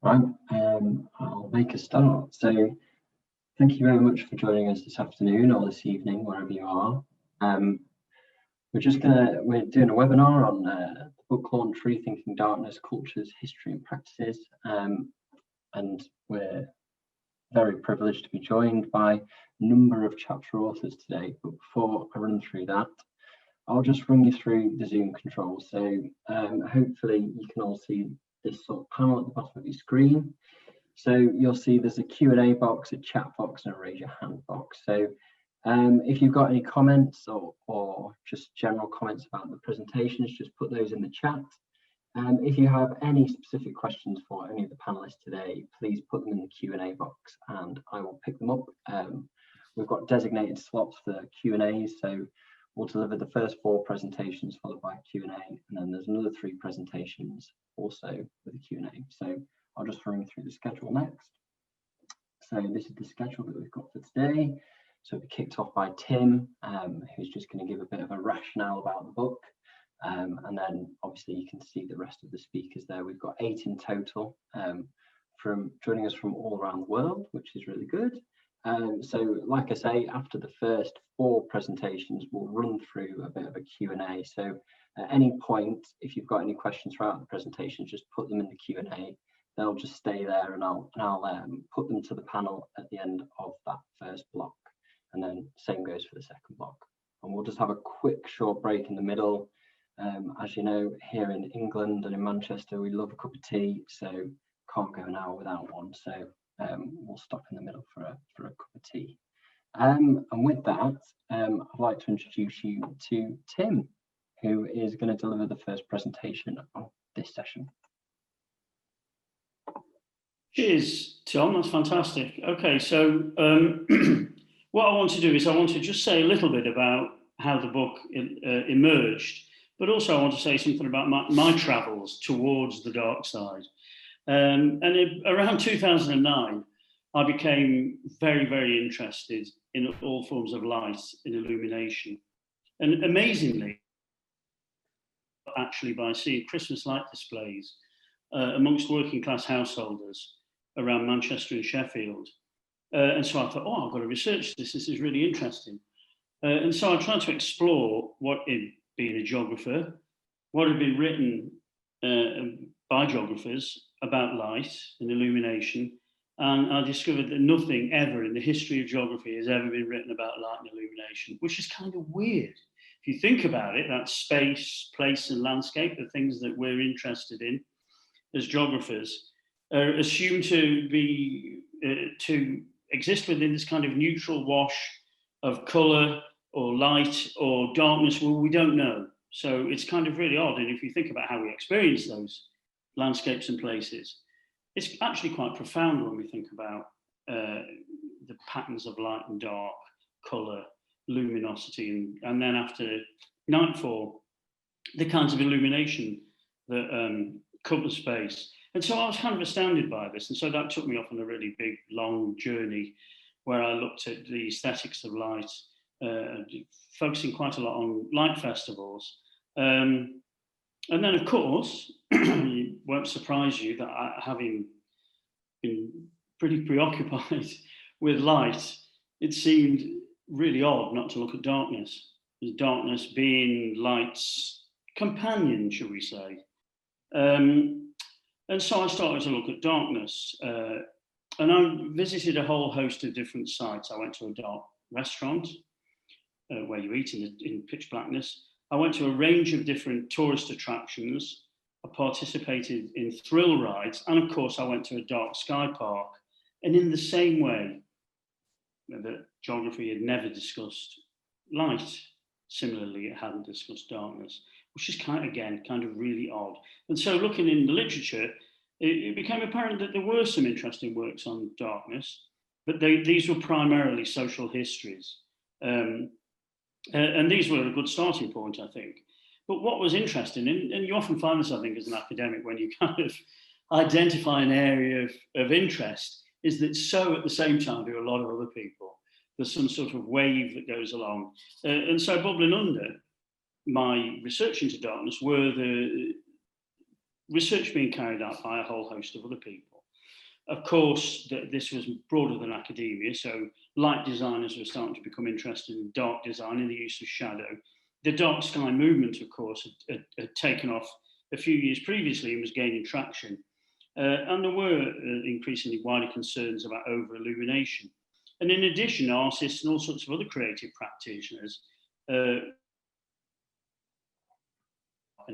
Right, I'll make a start. So thank you very much for joining us this afternoon or this evening, wherever you are. We're doing a webinar on the book launch, Rethinking Darkness, Cultures, History and Practices. And we're very privileged to be joined by a number of chapter authors today. But before I run through that, I'll just run you through the Zoom controls. So hopefully you can all see this sort of panel at the bottom of your screen. So you'll see there's a Q&A box, a chat box, and a raise your hand box. So if you've got any comments or just general comments about the presentations, just put those in the chat. If you have any specific questions for any of the panelists today, please put them in the Q&A box and I will pick them up. We've got designated slots for Q&As, so we'll deliver the first 4 presentations followed by Q&A, and then there's another 3 presentations also with a Q&A. So I'll just run through the schedule next. So this is the schedule that we've got for today. So we kicked off by Tim, who's just going to give a bit of a rationale about the book. And then obviously you can see the rest of the speakers there. We've got 8 in total from joining us from all around the world, which is really good. So like I say, after the first 4 presentations, we'll run through a bit of a Q&A. So at any point, if you've got any questions throughout the presentation, just put them in the Q&A. They'll just stay there and I'll put them to the panel at the end of that first block. And then same goes for the second block. And we'll just have a quick short break in the middle. As you know, here in England and in Manchester, we love a cup of tea, so can't go now without one. So we'll stop in the middle for a cup of tea. And with that, I'd like to introduce you to Tim, who is going to deliver the first presentation of this session. Cheers, Tom, that's fantastic. Okay, so what I want to do is I want to just say a little bit about how the book emerged, but also I want to say something about my travels towards the dark side. Around 2009, I became very, very interested in all forms of light in illumination. And amazingly, actually by seeing Christmas light displays amongst working class householders around Manchester and Sheffield. And so I thought, oh, I've got to research this. This is really interesting. And so I tried to explore what, being a geographer, what had been written by geographers about light and illumination. And I discovered that nothing ever in the history of geography has ever been written about light and illumination, which is kind of weird. If you think about it, that's space, place, and landscape, the things that we're interested in as geographers, are assumed to be to exist within this kind of neutral wash of colour or light or darkness. Well, we don't know. So it's kind of really odd. And if you think about how we experience those landscapes and places, it's actually quite profound when we think about the patterns of light and dark, colour, luminosity, and then after nightfall, the kinds of illumination that cover space. And so I was kind of astounded by this. And so that took me off on a really big, long journey where I looked at the aesthetics of light, focusing quite a lot on light festivals. And then, of course, it won't surprise you that having been pretty preoccupied with light, it seemed really odd not to look at darkness. Darkness being light's companion, shall we say. And so I started to look at darkness. And I visited a whole host of different sites. I went to a dark restaurant where you eat in pitch blackness. I went to a range of different tourist attractions. I participated in thrill rides. And of course, I went to a dark sky park. And in the same way that geography had never discussed light, similarly, it hadn't discussed darkness, which is kind of really odd. And so looking in the literature, it became apparent that there were some interesting works on darkness, but these were primarily social histories. And these were a good starting point, I think. But what was interesting, and you often find this, I think, as an academic, when you kind of identify an area of interest, is that so at the same time do a lot of other people. There's some sort of wave that goes along. And so bubbling under my research into darkness were the research being carried out by a whole host of other people. Of course, this was broader than academia, so light designers were starting to become interested in dark design and the use of shadow. The dark sky movement, of course, had taken off a few years previously and was gaining traction. And there were increasingly wider concerns about over-illumination. And in addition, artists and all sorts of other creative practitioners and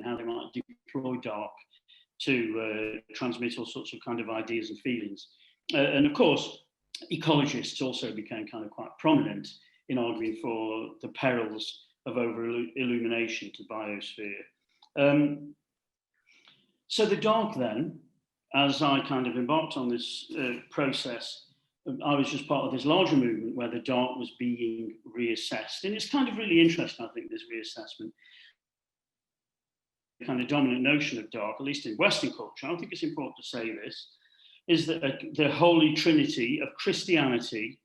how they might deploy dark to transmit all sorts of kind of ideas and feelings. And of course, ecologists also became kind of quite prominent in arguing for the perils of over-illumination to biosphere. So the dark then, as I kind of embarked on this process, I was just part of this larger movement where the dark was being reassessed. And it's kind of really interesting, I think, this reassessment. The kind of dominant notion of dark, at least in Western culture, I think it's important to say this, is that the holy trinity of Christianity,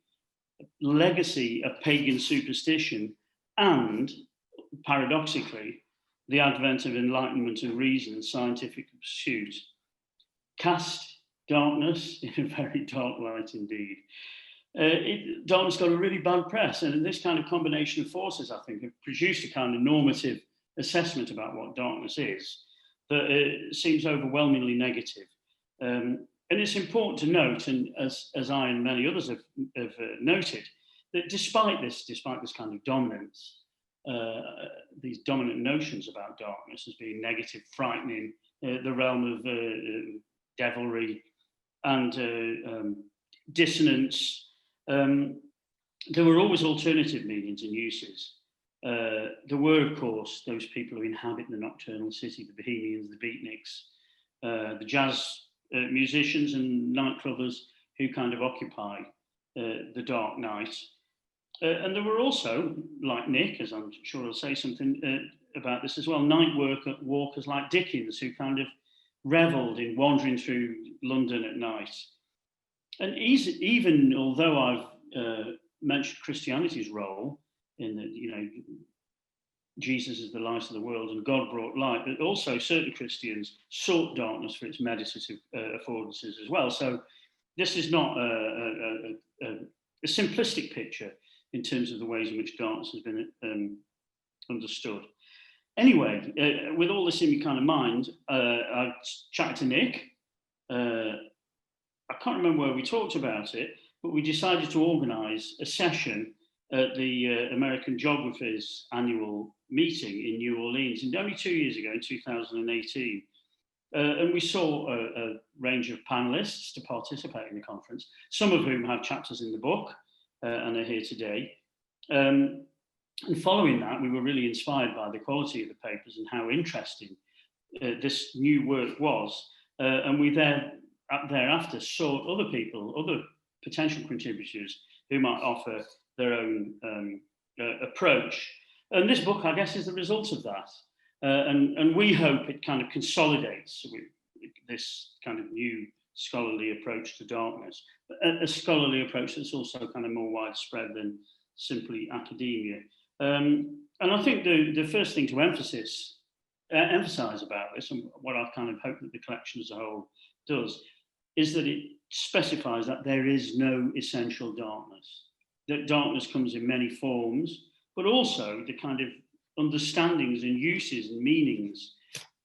legacy of pagan superstition, and paradoxically, the advent of enlightenment and reason and scientific pursuit, cast darkness in a very dark light indeed. Darkness got a really bad press, and this kind of combination of forces, I think, have produced a kind of normative assessment about what darkness is that seems overwhelmingly negative. And it's important to note, and as I and many others have noted, that despite this kind of dominance, these dominant notions about darkness as being negative, frightening, the realm of devilry and dissonance, there were always alternative meanings and uses. There were, of course, those people who inhabit the nocturnal city, the Bohemians, the beatniks, the jazz musicians and nightclubbers who kind of occupy the dark night. And there were also, like Nick, as I'm sure he'll say something about this as well, night walkers like Dickens, who kind of revelled in wandering through London at night. And even although I've mentioned Christianity's role in that, Jesus is the light of the world and God brought light, but also certain Christians sought darkness for its meditative affordances as well. So this is not a simplistic picture in terms of the ways in which darkness has been understood. Anyway, with all this in my kind of mind, I chatted to Nick. I can't remember where we talked about it, but we decided to organise a session at the American Geographers annual meeting in New Orleans, and only 2 years ago, in 2018. And we saw a range of panelists to participate in the conference, some of whom have chapters in the book and are here today. And following that, we were really inspired by the quality of the papers and how interesting this new work was. And we thereafter sought other people, other potential contributors who might offer their own approach. And this book, I guess, is the result of that. And we hope it kind of consolidates with this kind of new scholarly approach to darkness, a scholarly approach that's also kind of more widespread than simply academia. And I think the first thing to emphasize about this, and what I kind of hope that the collection as a whole does, is that it specifies that there is no essential darkness, that darkness comes in many forms, but also the kind of understandings and uses and meanings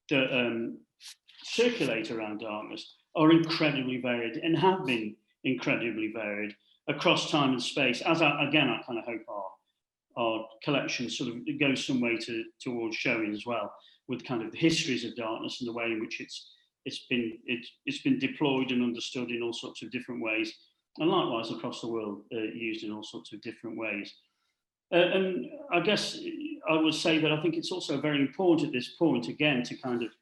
that circulate around darkness are incredibly varied and have been incredibly varied across time and space, as I kind of hope our collection sort of goes some way towards showing as well, with kind of the histories of darkness and the way in which it's been deployed and understood in all sorts of different ways, and likewise across the world used in all sorts of different ways. And I guess I would say that I think it's also very important at this point, again, to kind of,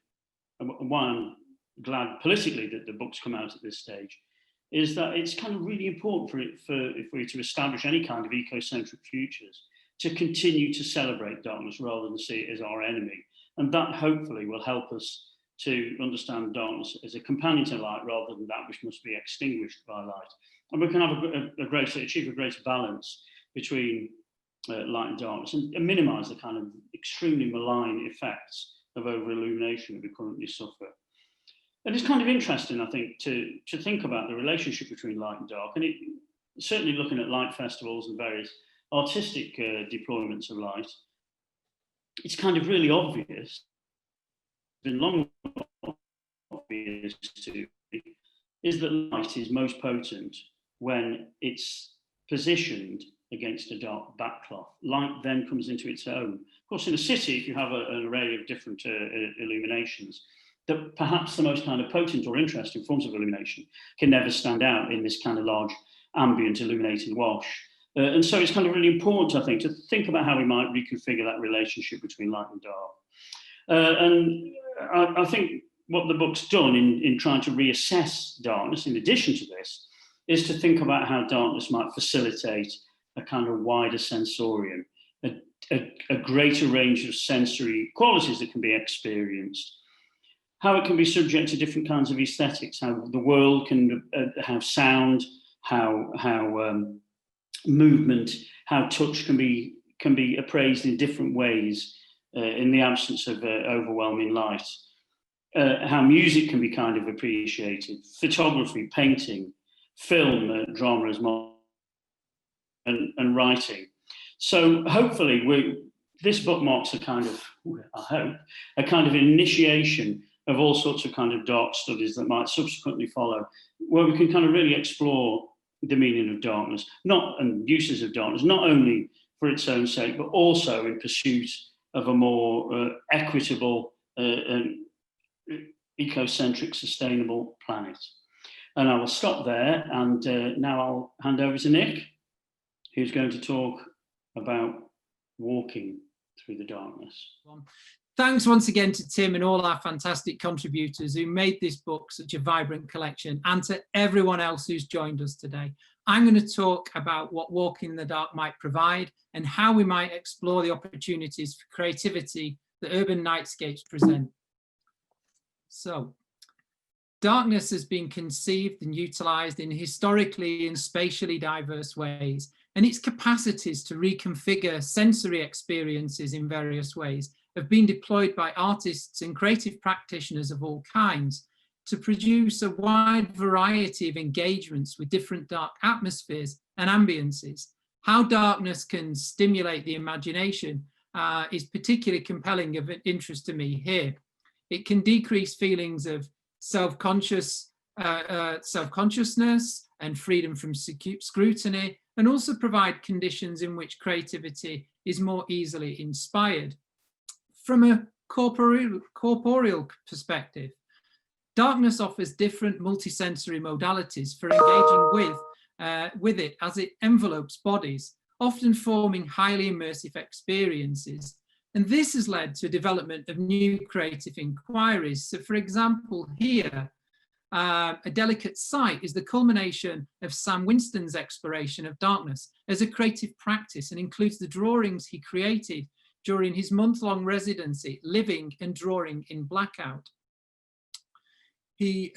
why I'm glad politically that the book's come out at this stage, is that it's kind of really important if we're to establish any kind of ecocentric futures, to continue to celebrate darkness rather than see it as our enemy. And that hopefully will help us to understand darkness as a companion to light rather than that which must be extinguished by light. And we can have achieve a greater balance between light and darkness and minimize the kind of extremely malign effects of over-illumination that we currently suffer. And it's kind of interesting, I think, to think about the relationship between light and dark. And certainly looking at light festivals and various artistic deployments of light, it's kind of really obvious, been long obvious to me, is that light is most potent when it's positioned against a dark backcloth. Light then comes into its own. Of course, in a city, if you have an array of different illuminations, perhaps the most kind of potent or interesting forms of illumination can never stand out in this kind of large ambient illuminating wash. And so it's kind of really important, I think, to think about how we might reconfigure that relationship between light and dark. And I think what the book's done in trying to reassess darkness, in addition to this, is to think about how darkness might facilitate a kind of wider sensorium, a greater range of sensory qualities that can be experienced, how it can be subject to different kinds of aesthetics, how the world can have sound, how movement, how touch can be appraised in different ways in the absence of overwhelming light, how music can be kind of appreciated, photography, painting, film, drama as well, and writing. So hopefully this book marks a kind of, I hope, a kind of initiation of all sorts of kind of dark studies that might subsequently follow, where we can kind of really explore the meaning of darkness, and uses of darkness, not only for its own sake, but also in pursuit of a more equitable, ecocentric, sustainable planet. And I will stop there, and now I'll hand over to Nick, who's going to talk about walking through the darkness. Thanks once again to Tim and all our fantastic contributors who made this book such a vibrant collection, and to everyone else who's joined us today. I'm going to talk about what walking in the dark might provide and how we might explore the opportunities for creativity that urban nightscapes present. So, darkness has been conceived and utilised in historically and spatially diverse ways, and its capacities to reconfigure sensory experiences in various ways have been deployed by artists and creative practitioners of all kinds to produce a wide variety of engagements with different dark atmospheres and ambiences. How darkness can stimulate the imagination is particularly compelling of interest to me here. It can decrease feelings of self-consciousness and freedom from scrutiny, and also provide conditions in which creativity is more easily inspired. From a corporeal perspective, darkness offers different multisensory modalities for engaging with it as it envelopes bodies, often forming highly immersive experiences. And this has led to a development of new creative inquiries. So, for example, here, A Delicate Sight is the culmination of Sam Winston's exploration of darkness as a creative practice, and includes the drawings he created during his month-long residency, living and drawing in blackout. He,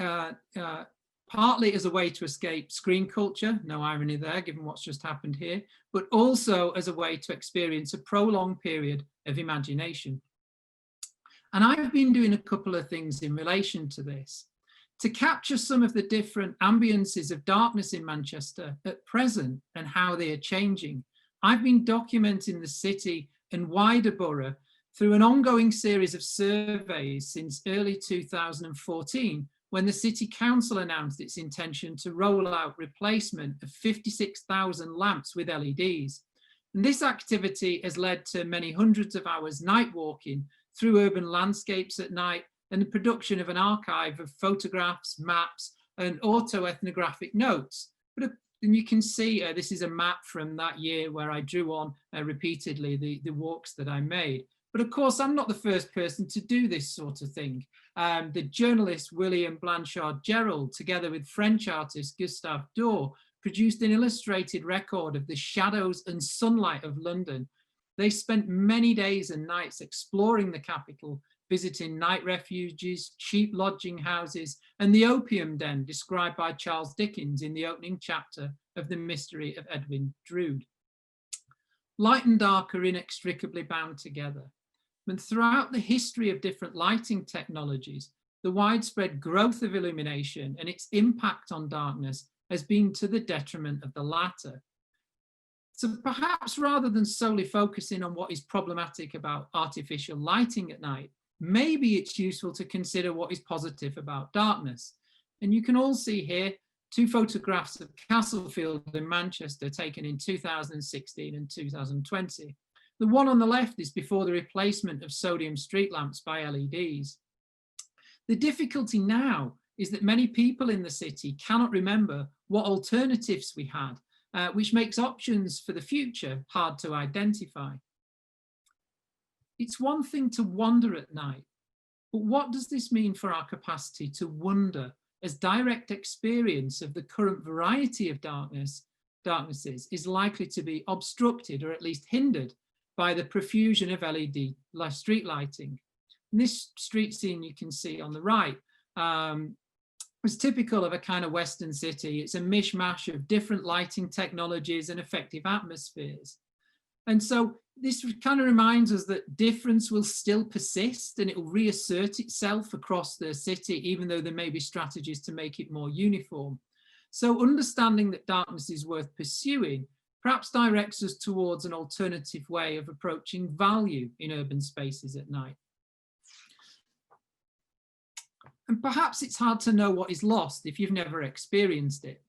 partly as a way to escape screen culture, no irony there given what's just happened here, but also as a way to experience a prolonged period of imagination. And I've been doing a couple of things in relation to this. To capture some of the different ambiences of darkness in Manchester at present and how they are changing, I've been documenting the city and wider borough through an ongoing series of surveys since early 2014, when the City Council announced its intention to roll out replacement of 56,000 lamps with LEDs. And this activity has led to many hundreds of hours night walking through urban landscapes at night, and the production of an archive of photographs, maps, and autoethnographic notes. And you can see this is a map from that year where I drew on repeatedly the walks that I made. But of course, I'm not the first person to do this sort of thing. The journalist William Blanchard Gerald, together with French artist Gustave Dore, produced an illustrated record of the shadows and sunlight of London. They spent many days and nights exploring the capital, visiting night refuges, cheap lodging houses, and the opium den described by Charles Dickens in the opening chapter of The Mystery of Edwin Drood. Light and dark are inextricably bound together. And throughout the history of different lighting technologies, the widespread growth of illumination and its impact on darkness has been to the detriment of the latter. So perhaps rather than solely focusing on what is problematic about artificial lighting at night, maybe it's useful to consider what is positive about darkness. And you can all see here 2 photographs of Castlefield in Manchester taken in 2016 and 2020. The one on the left is before the replacement of sodium street lamps by LEDs. The difficulty now is that many people in the city cannot remember what alternatives we had, which makes options for the future hard to identify. It's one thing to wonder at night, but what does this mean for our capacity to wonder as direct experience of the current variety of darknesses is likely to be obstructed or at least hindered by the profusion of LED street lighting? And this street scene you can see on the right was typical of a kind of Western city. It's a mishmash of different lighting technologies and effective atmospheres. And so this kind of reminds us that difference will still persist and it will reassert itself across the city, even though there may be strategies to make it more uniform. So understanding that darkness is worth pursuing perhaps directs us towards an alternative way of approaching value in urban spaces at night. And perhaps it's hard to know what is lost if you've never experienced it.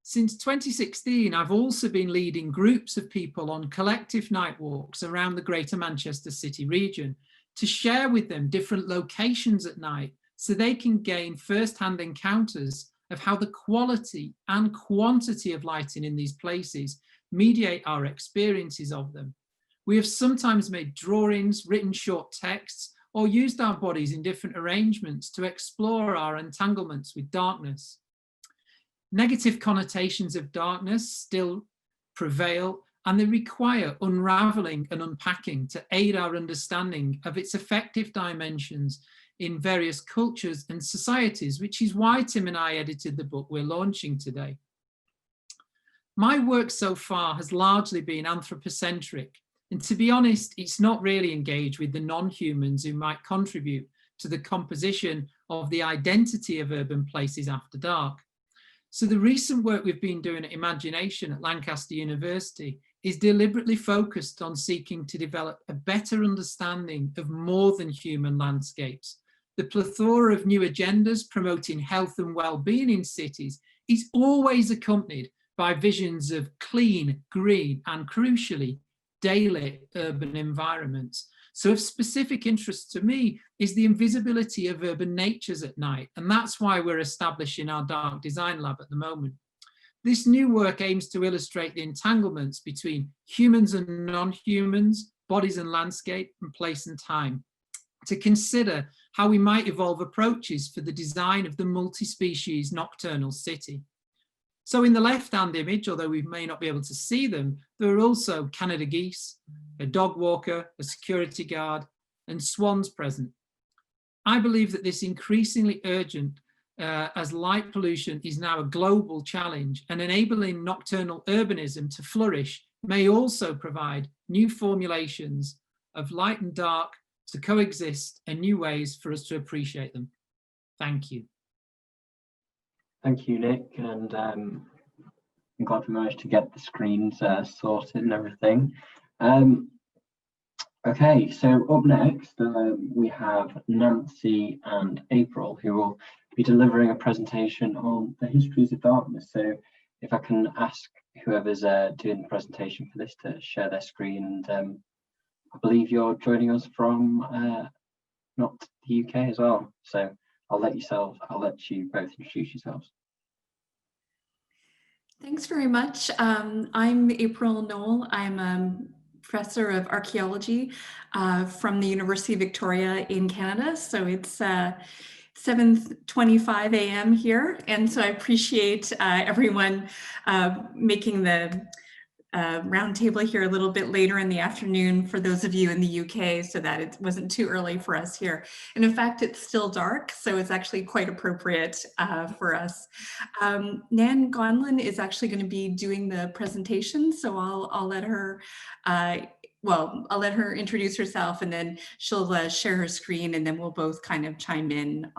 Since 2016, I've also been leading groups of people on collective night walks around the Greater Manchester City region to share with them different locations at night so they can gain first-hand encounters of how the quality and quantity of lighting in these places mediate our experiences of them. We have sometimes made drawings, written short texts, or used our bodies in different arrangements to explore our entanglements with darkness. Negative connotations of darkness still prevail, and they require unraveling and unpacking to aid our understanding of its effective dimensions in various cultures and societies, which is why Tim and I edited the book we're launching today. My work so far has largely been anthropocentric, and to be honest, it's not really engaged with the non-humans who might contribute to the composition of the identity of urban places after dark. So the recent work we've been doing at Imagination at Lancaster University is deliberately focused on seeking to develop a better understanding of more than human landscapes. The plethora of new agendas promoting health and well-being in cities is always accompanied by visions of clean, green, and crucially, daylit urban environments. So of specific interest to me is the invisibility of urban natures at night, and that's why we're establishing our Dark Design Lab at the moment. This new work aims to illustrate the entanglements between humans and non-humans, bodies and landscape, and place and time, to consider how we might evolve approaches for the design of the multi-species nocturnal city. So in the left-hand image, although we may not be able to see them, there are also Canada geese, a dog walker, a security guard, and swans present. I believe that this increasingly urgent as light pollution is now a global challenge, and enabling nocturnal urbanism to flourish may also provide new formulations of light and dark to coexist and new ways for us to appreciate them. Thank you. Thank you, Nick, and I'm glad we managed to get the screens sorted and everything. Okay, so up next we have Nancy and April, who will be delivering a presentation on the histories of darkness. So if I can ask whoever's doing the presentation for this to share their screen, and I believe you're joining us from not the UK as well. So I'll let you both introduce yourselves. Thanks very much. I'm April Knoll. I'm a professor of archaeology from the University of Victoria in Canada. So it's 7:25 a.m. here. And so I appreciate everyone making the roundtable here a little bit later in the afternoon for those of you in the UK, so that it wasn't too early for us here. And in fact, it's still dark, so it's actually quite appropriate for us. Nan Gonlin is actually going to be doing the presentation, so I'll let her well, I'll let her introduce herself, and then she'll share her screen, and then we'll both kind of chime in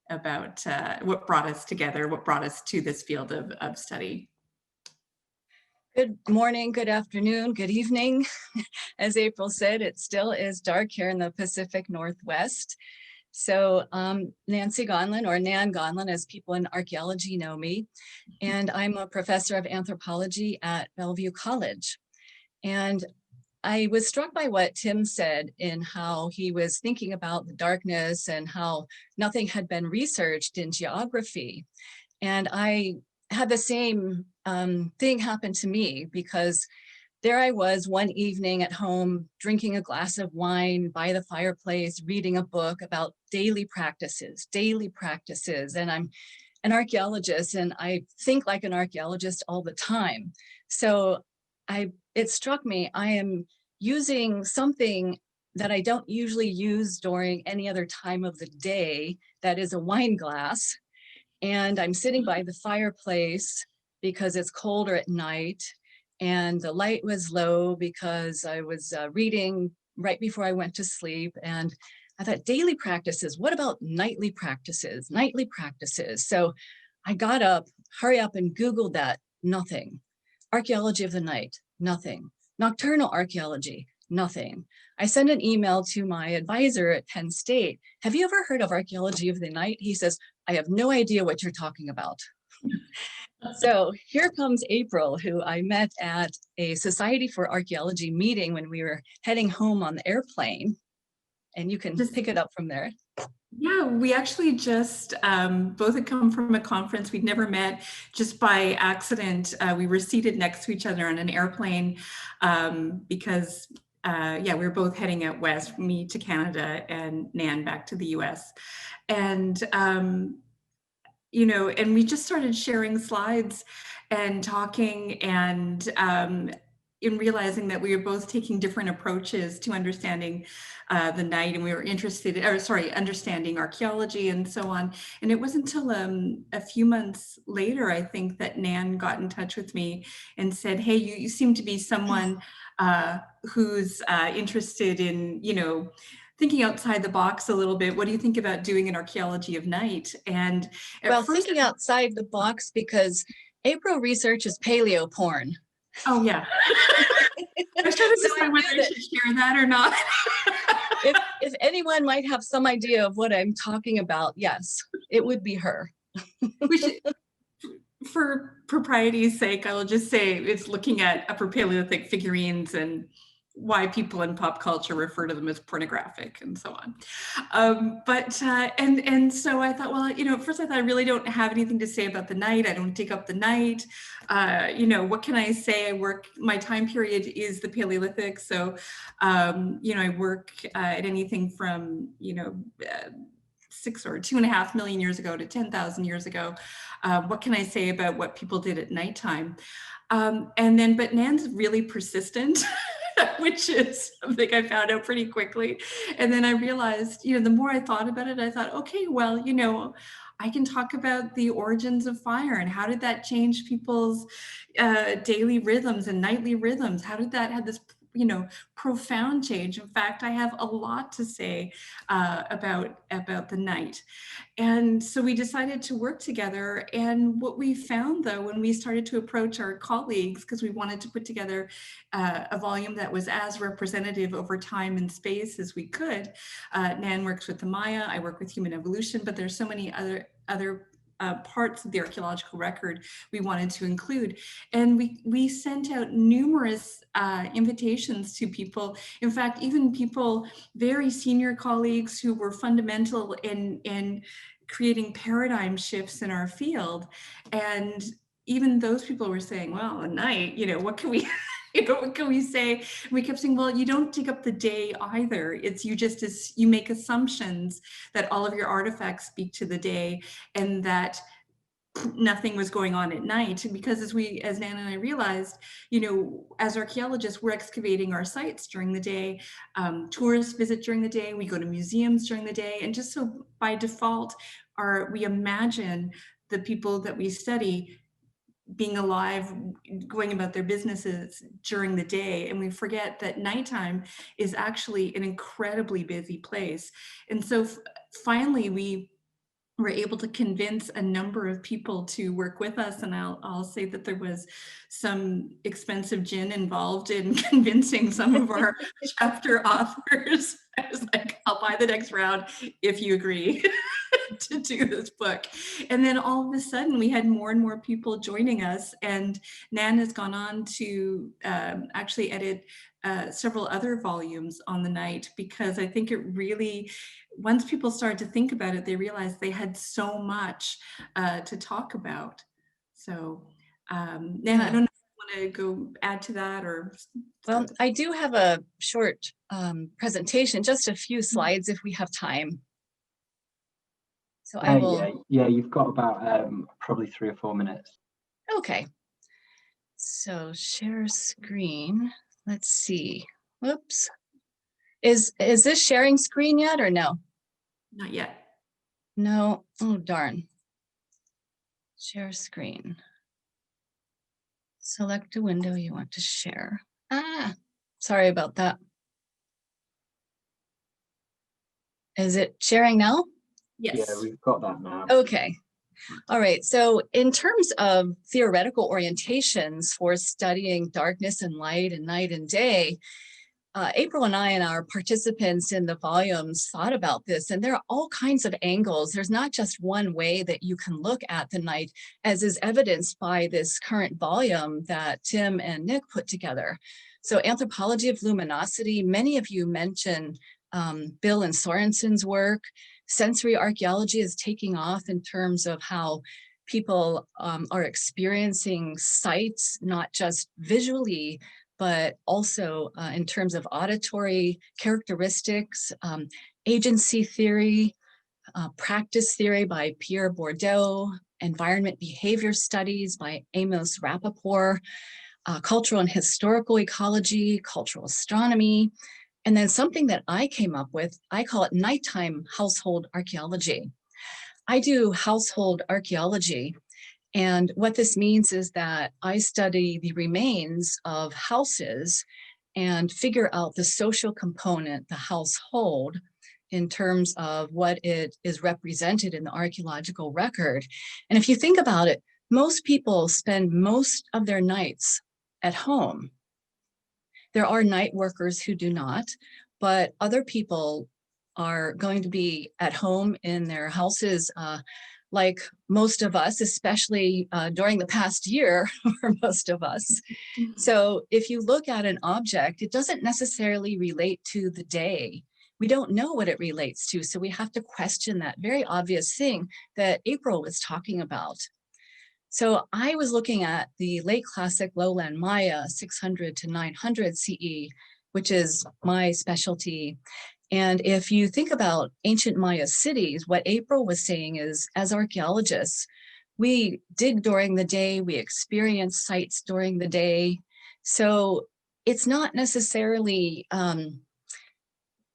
about what brought us together, what brought us to this field of study. Good morning, good afternoon, good evening. As April said, it still is dark here in the Pacific Northwest. So Nancy Gonlin, or Nan Gonlin, as people in archaeology know me, and I'm a professor of anthropology at Bellevue College. And I was struck by what Tim said in how he was thinking about the darkness and how nothing had been researched in geography. And I had the same thing happen to me, because there I was one evening at home, drinking a glass of wine by the fireplace, reading a book about daily practices. And I'm an archaeologist, and I think like an archaeologist all the time. So it struck me, I am using something that I don't usually use during any other time of the day, that is a wine glass. And I'm sitting by the fireplace because it's colder at night, and the light was low because I was reading right before I went to sleep. And I thought, daily practices, what about nightly practices? So I got up, hurry up, and Googled that. Nothing. Archaeology of the night, nothing. Nocturnal archaeology, nothing. I sent an email to my advisor at Penn State. Have you ever heard of archaeology of the night? He says, I have no idea what you're talking about. So here comes April, who I met at a Society for Archaeology meeting when we were heading home on the airplane. And you can pick it up from there. Yeah, we actually just both had come from a conference. We'd never met. Just by accident, we were seated next to each other on an airplane because we were both heading out west, me to Canada and Nan back to the US. And and we just started sharing slides and talking, and in realizing that we were both taking different approaches to understanding the night, and we were understanding archaeology and so on. And it wasn't until a few months later, I think, that Nan got in touch with me and said, hey, you seem to be someone who's interested in, thinking outside the box a little bit. What do you think about doing an archaeology of night? And well, thinking outside the box, because April researches paleo porn. Oh yeah. I was trying to decide whether I should share that or not. if anyone might have some idea of what I'm talking about, yes, it would be her. For propriety's sake, I will just say it's looking at Upper Paleolithic figurines and why people in pop culture refer to them as pornographic and so on. And so I thought, well, at first I thought I really don't have anything to say about the night. I don't dig up the night. What can I say? My time period is the Paleolithic. So, I work at anything from, 6 or 2.5 million years ago to 10,000 years ago. What can I say about what people did at nighttime? But Nan's really persistent, which is something I found out pretty quickly. And then I realized, the more I thought about it, I thought, okay, well, I can talk about the origins of fire and how did that change people's daily rhythms and nightly rhythms? How did that have this profound change? In fact, I have a lot to say about the night. And so we decided to work together. And what we found, though, when we started to approach our colleagues, because we wanted to put together a volume that was as representative over time and space as we could. Nan works with the Maya, I work with human evolution, but there's so many other parts of the archaeological record we wanted to include. And we sent out numerous invitations to people. In fact, even people, very senior colleagues who were fundamental in creating paradigm shifts in our field. And even those people were saying, well, at night, what can we what can we say? And we kept saying, well, you don't dig up the day either. It's you make assumptions that all of your artifacts speak to the day and that nothing was going on at night. Because as Nan and I realized, as archaeologists, we're excavating our sites during the day. Tourists visit during the day. We go to museums during the day. And just so by default, we imagine the people that we study being alive, going about their businesses during the day. And we forget that nighttime is actually an incredibly busy place. And so finally, we were able to convince a number of people to work with us. And I'll say that there was some expensive gin involved in convincing some of our chapter authors. I was like, I'll buy the next round if you agree to do this book. And then all of a sudden we had more and more people joining us, and Nan has gone on to actually edit several other volumes on the night, because I think it really, once people started to think about it, they realized they had so much to talk about. So Nan, I don't know if you want to go add to that, or? Well, I do have a short presentation, just a few slides if we have time. So I will. Yeah, you've got about probably 3 or 4 minutes. Okay. So share screen. Let's see. Whoops. Is this sharing screen yet or no? Not yet. No. Oh, darn. Share screen. Select a window you want to share. Ah, sorry about that. Is it sharing now? Yes. Yeah, we've got that now. Okay. All right. So in terms of theoretical orientations for studying darkness and light and night and day, April and I and our participants in the volumes thought about this, and there are all kinds of angles. There's not just one way that you can look at the night, as is evidenced by this current volume that Tim and Nick put together. So Anthropology of Luminosity, many of you mentioned Bill and Sorensen's work. Sensory archaeology is taking off in terms of how people are experiencing sights, not just visually, but also in terms of auditory characteristics, agency theory, practice theory by Pierre Bourdieu, environment behavior studies by Amos Rappaport, cultural and historical ecology, cultural astronomy, and then something that I came up with, I call it nighttime household archaeology. I do household archaeology, and what this means is that I study the remains of houses and figure out the social component, the household, in terms of what it is represented in the archaeological record. And if you think about it, most people spend most of their nights at home. There are night workers who do not, but other people are going to be at home in their houses like most of us, especially during the past year for most of us. So if you look at an object, it doesn't necessarily relate to the day. We don't know what it relates to, so we have to question that very obvious thing that April was talking about. So I was looking at the late classic lowland Maya, 600 to 900 CE, which is my specialty. And if you think about ancient Maya cities, what April was saying is, as archaeologists, we dig during the day, we experience sites during the day. So it's not necessarily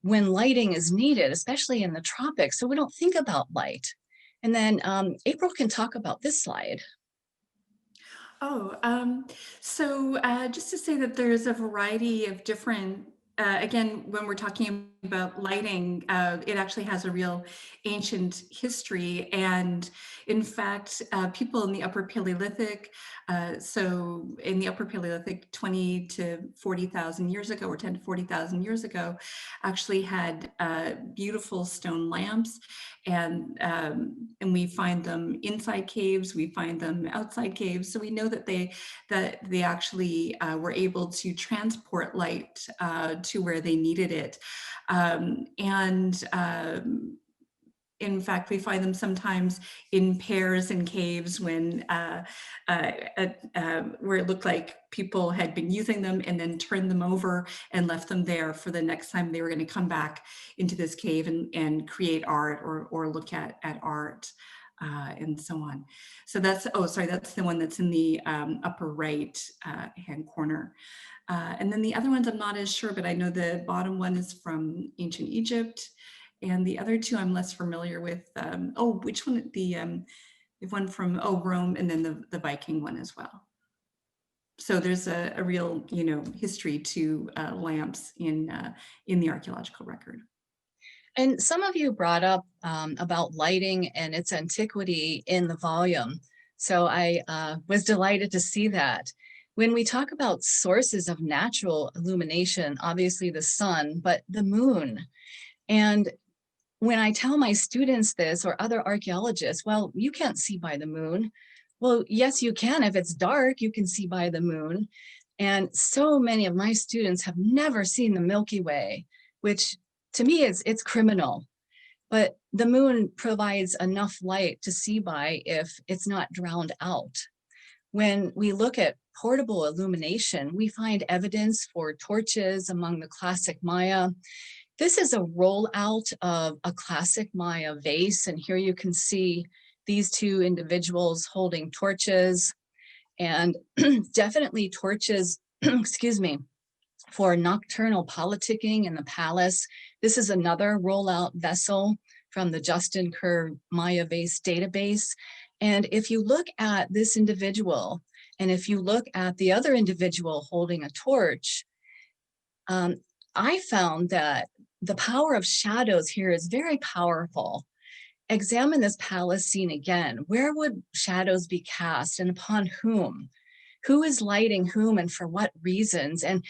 when lighting is needed, especially in the tropics. So we don't think about light. And then April can talk about this slide. Oh, so just to say that there's a variety of different, again, when we're talking about lighting, it actually has a real ancient history. And in fact, people in the Upper Paleolithic, so in the Upper Paleolithic, 20 to 40,000 years ago, or 10 to 40,000 years ago, actually had beautiful stone lamps. And we find them inside caves, we find them outside caves. So we know that they actually were able to transport light to where they needed it. In fact, we find them sometimes in pairs in caves when where it looked like people had been using them and then turned them over and left them there for the next time they were going to come back into this cave and create art or look at art and so on. So that's, oh, sorry, that's the one that's in the upper right hand corner. And then the other ones I'm not as sure, but I know the bottom one is from ancient Egypt. And the other two I'm less familiar with. Oh, which one? have one from, oh, Rome, and then the Viking one as well. So there's a real, history to lamps in the archaeological record. And some of you brought up about lighting and its antiquity in the volume. So I was delighted to see that. When we talk about sources of natural illumination, obviously the sun, but the moon. And when I tell my students this or other archaeologists, well, you can't see by the moon. Well, yes, you can. If it's dark, you can see by the moon. And so many of my students have never seen the Milky Way, which to me it's criminal. But the moon provides enough light to see by if it's not drowned out. When we look at portable illumination, we find evidence for torches among the classic Maya. This is a rollout of a classic Maya vase, and here you can see these two individuals holding torches, and definitely torches, excuse me, for nocturnal politicking in the palace. This is another rollout vessel from the Justin Kerr Maya vase database. And if you look at this individual, and if you look at the other individual holding a torch, I found that the power of shadows here is very powerful. Examine this palace scene again. Where would shadows be cast and upon whom? Who is lighting whom and for what reasons? And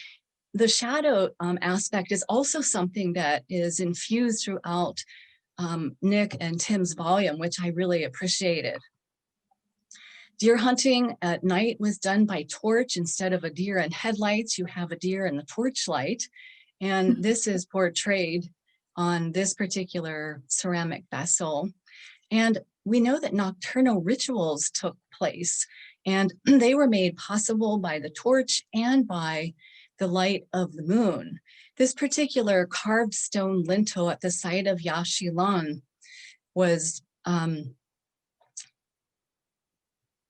the shadow aspect is also something that is infused throughout Nick and Tim's volume, which I really appreciated. Deer hunting at night was done by torch. Instead of a deer and headlights, you have a deer and the torchlight. And this is portrayed on this particular ceramic vessel. And we know that nocturnal rituals took place, and they were made possible by the torch and by the light of the moon. This particular carved stone lintel at the site of Yaxchilan was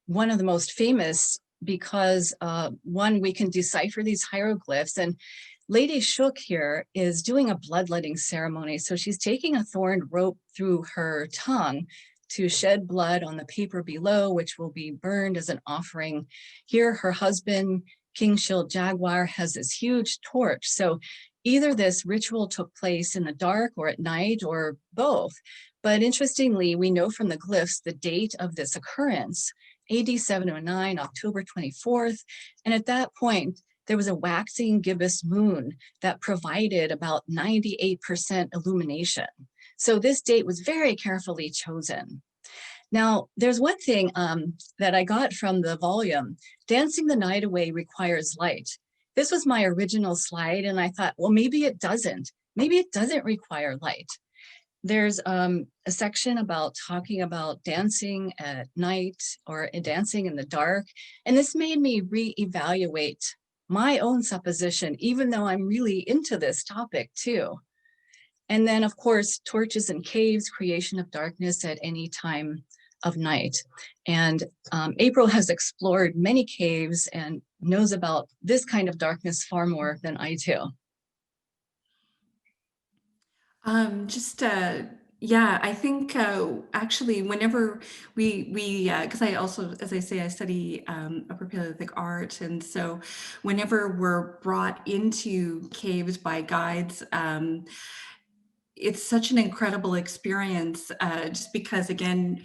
one of the most famous because one, we can decipher these hieroglyphs, and Lady Shook here is doing a bloodletting ceremony. So she's taking a thorned rope through her tongue to shed blood on the paper below, which will be burned as an offering. Here, her husband, King Shield Jaguar, has this huge torch. So either this ritual took place in the dark or at night or both. But interestingly, we know from the glyphs the date of this occurrence, AD 709, October 24th. And at that point, there was a waxing gibbous moon that provided about 98% illumination. So this date was very carefully chosen. Now, there's one thing that I got from the volume. Dancing the night away requires light. This was my original slide, and I thought, well, maybe it doesn't. Maybe it doesn't require light. There's a section about talking about dancing at night or dancing in the dark. And this made me reevaluate my own supposition, even though I'm really into this topic too. And then of course, torches and caves, creation of darkness at any time of night. And April has explored many caves and knows about this kind of darkness far more than I do. Yeah, I think actually whenever we because I also, as I say, I study upper Paleolithic art, and so whenever we're brought into caves by guides, it's such an incredible experience, just because again,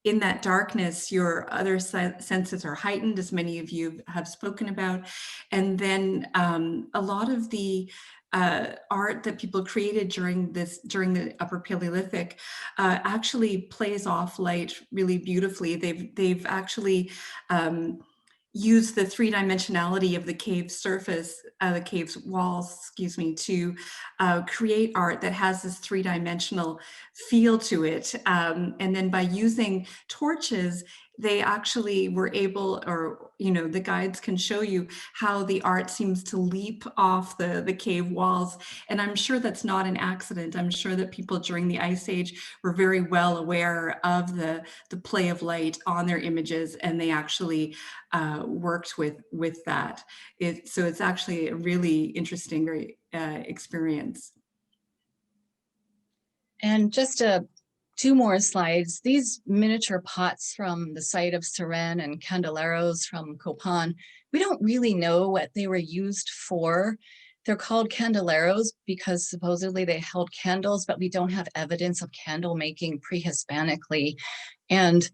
in that darkness, your other senses are heightened, as many of you have spoken about, and then a lot of the art that people created during the Upper Paleolithic actually plays off light really beautifully. They've actually used the three-dimensionality of the cave surface, the cave's walls, excuse me, to create art that has this three-dimensional feel to it. And then by using torches, they actually were able, or the guides can show you how the art seems to leap off the cave walls. And I'm sure that's not an accident. I'm sure that people during the Ice Age were very well aware of the play of light on their images, and they actually worked with that. So it's actually a really interesting experience. And just to two more slides. These miniature pots from the site of Seren and candeleros from Copan, we don't really know what they were used for. They're called candeleros because supposedly they held candles, but we don't have evidence of candle making pre-Hispanically. And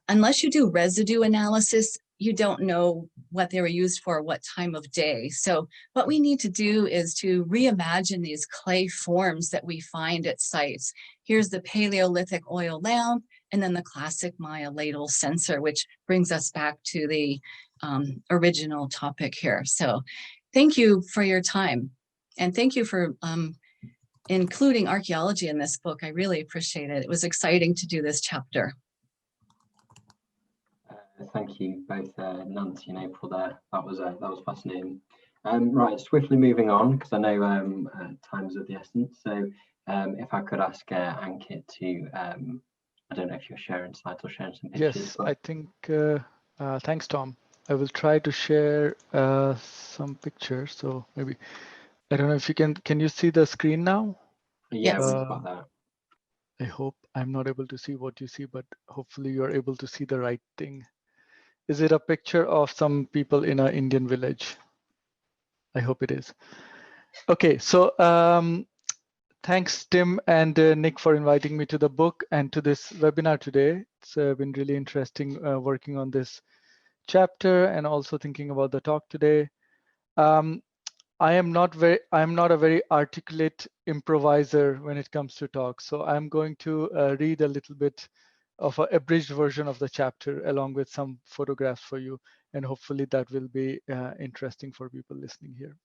unless you do residue analysis, you don't know what they were used for, what time of day. So what we need to do is to reimagine these clay forms that we find at sites. Here's the Paleolithic oil lamp, and then the classic Maya ladle censer, which brings us back to the original topic here. So thank you for your time. And thank you for including archaeology in this book. I really appreciate it. It was exciting to do this chapter. Thank you both, Nancy and April. There, that was fascinating. Right, swiftly moving on because I know time's of the essence. So, if I could ask Ankit to, I don't know if you're sharing slides or sharing some pictures. Yes, but... I think. Thanks, Tom. I will try to share some pictures. So maybe I don't know if you can. Can you see the screen now? Yeah, we've got that. I hope I'm not able to see what you see, but hopefully you're able to see the right thing. Is it a picture of some people in an Indian village? I hope it is. Okay, so thanks Tim and Nick for inviting me to the book and to this webinar today. It's been really interesting working on this chapter and also thinking about the talk today. I'm not a very articulate improviser when it comes to talks, so I'm going to read a little bit of an abridged version of the chapter along with some photographs for you, and hopefully that will be interesting for people listening here.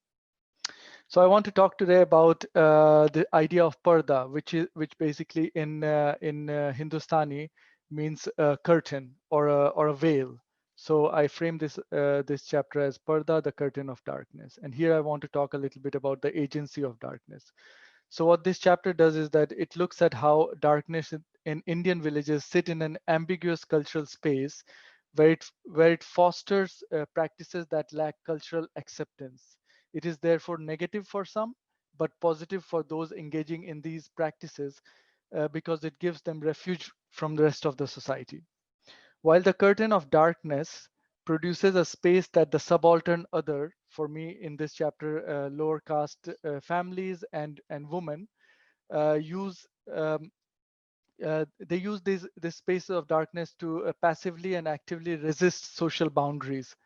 So I want to talk today about the idea of parda, which basically in Hindustani means a curtain or a veil. So I frame this this chapter as parda, the curtain of darkness. And here I want to talk a little bit about the agency of darkness. So what this chapter does is that it looks at how darkness in Indian villages sit in an ambiguous cultural space where it fosters practices that lack cultural acceptance. It is therefore negative for some, but positive for those engaging in these practices because it gives them refuge from the rest of the society. While the curtain of darkness produces a space that the subaltern other, for me in this chapter, lower caste families and women use they use this space of darkness to passively and actively resist social boundaries.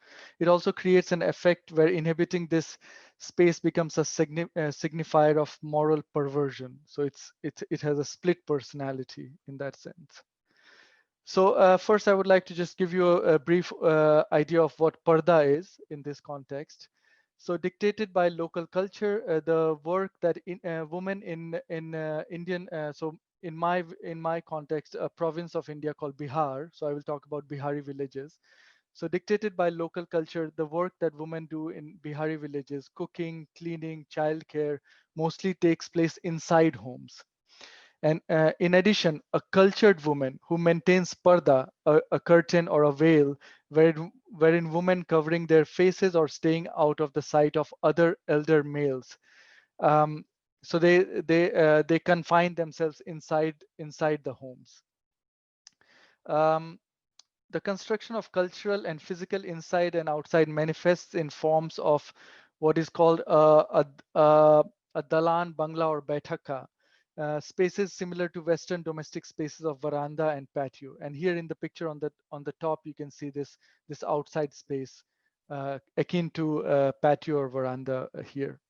It also creates an effect where inhibiting this space becomes a signifier of moral perversion. So it has a split personality in that sense. So first, I would like to just give you a brief idea of what parda is in this context. So dictated by local culture, the work that women in Indian, so in my context, a province of India called Bihar. So I will talk about Bihari villages. So dictated by local culture, the work that women do in Bihari villages, cooking, cleaning, childcare, mostly takes place inside homes. And in addition, a cultured woman who maintains parda, a curtain or a veil, wherein women covering their faces or staying out of the sight of other elder males. So they confine themselves inside the homes. The construction of cultural and physical inside and outside manifests in forms of what is called a dalan, bangla, or baithaka. Spaces similar to Western domestic spaces of veranda and patio. And here in the picture on the top, you can see this outside space akin to patio or veranda here.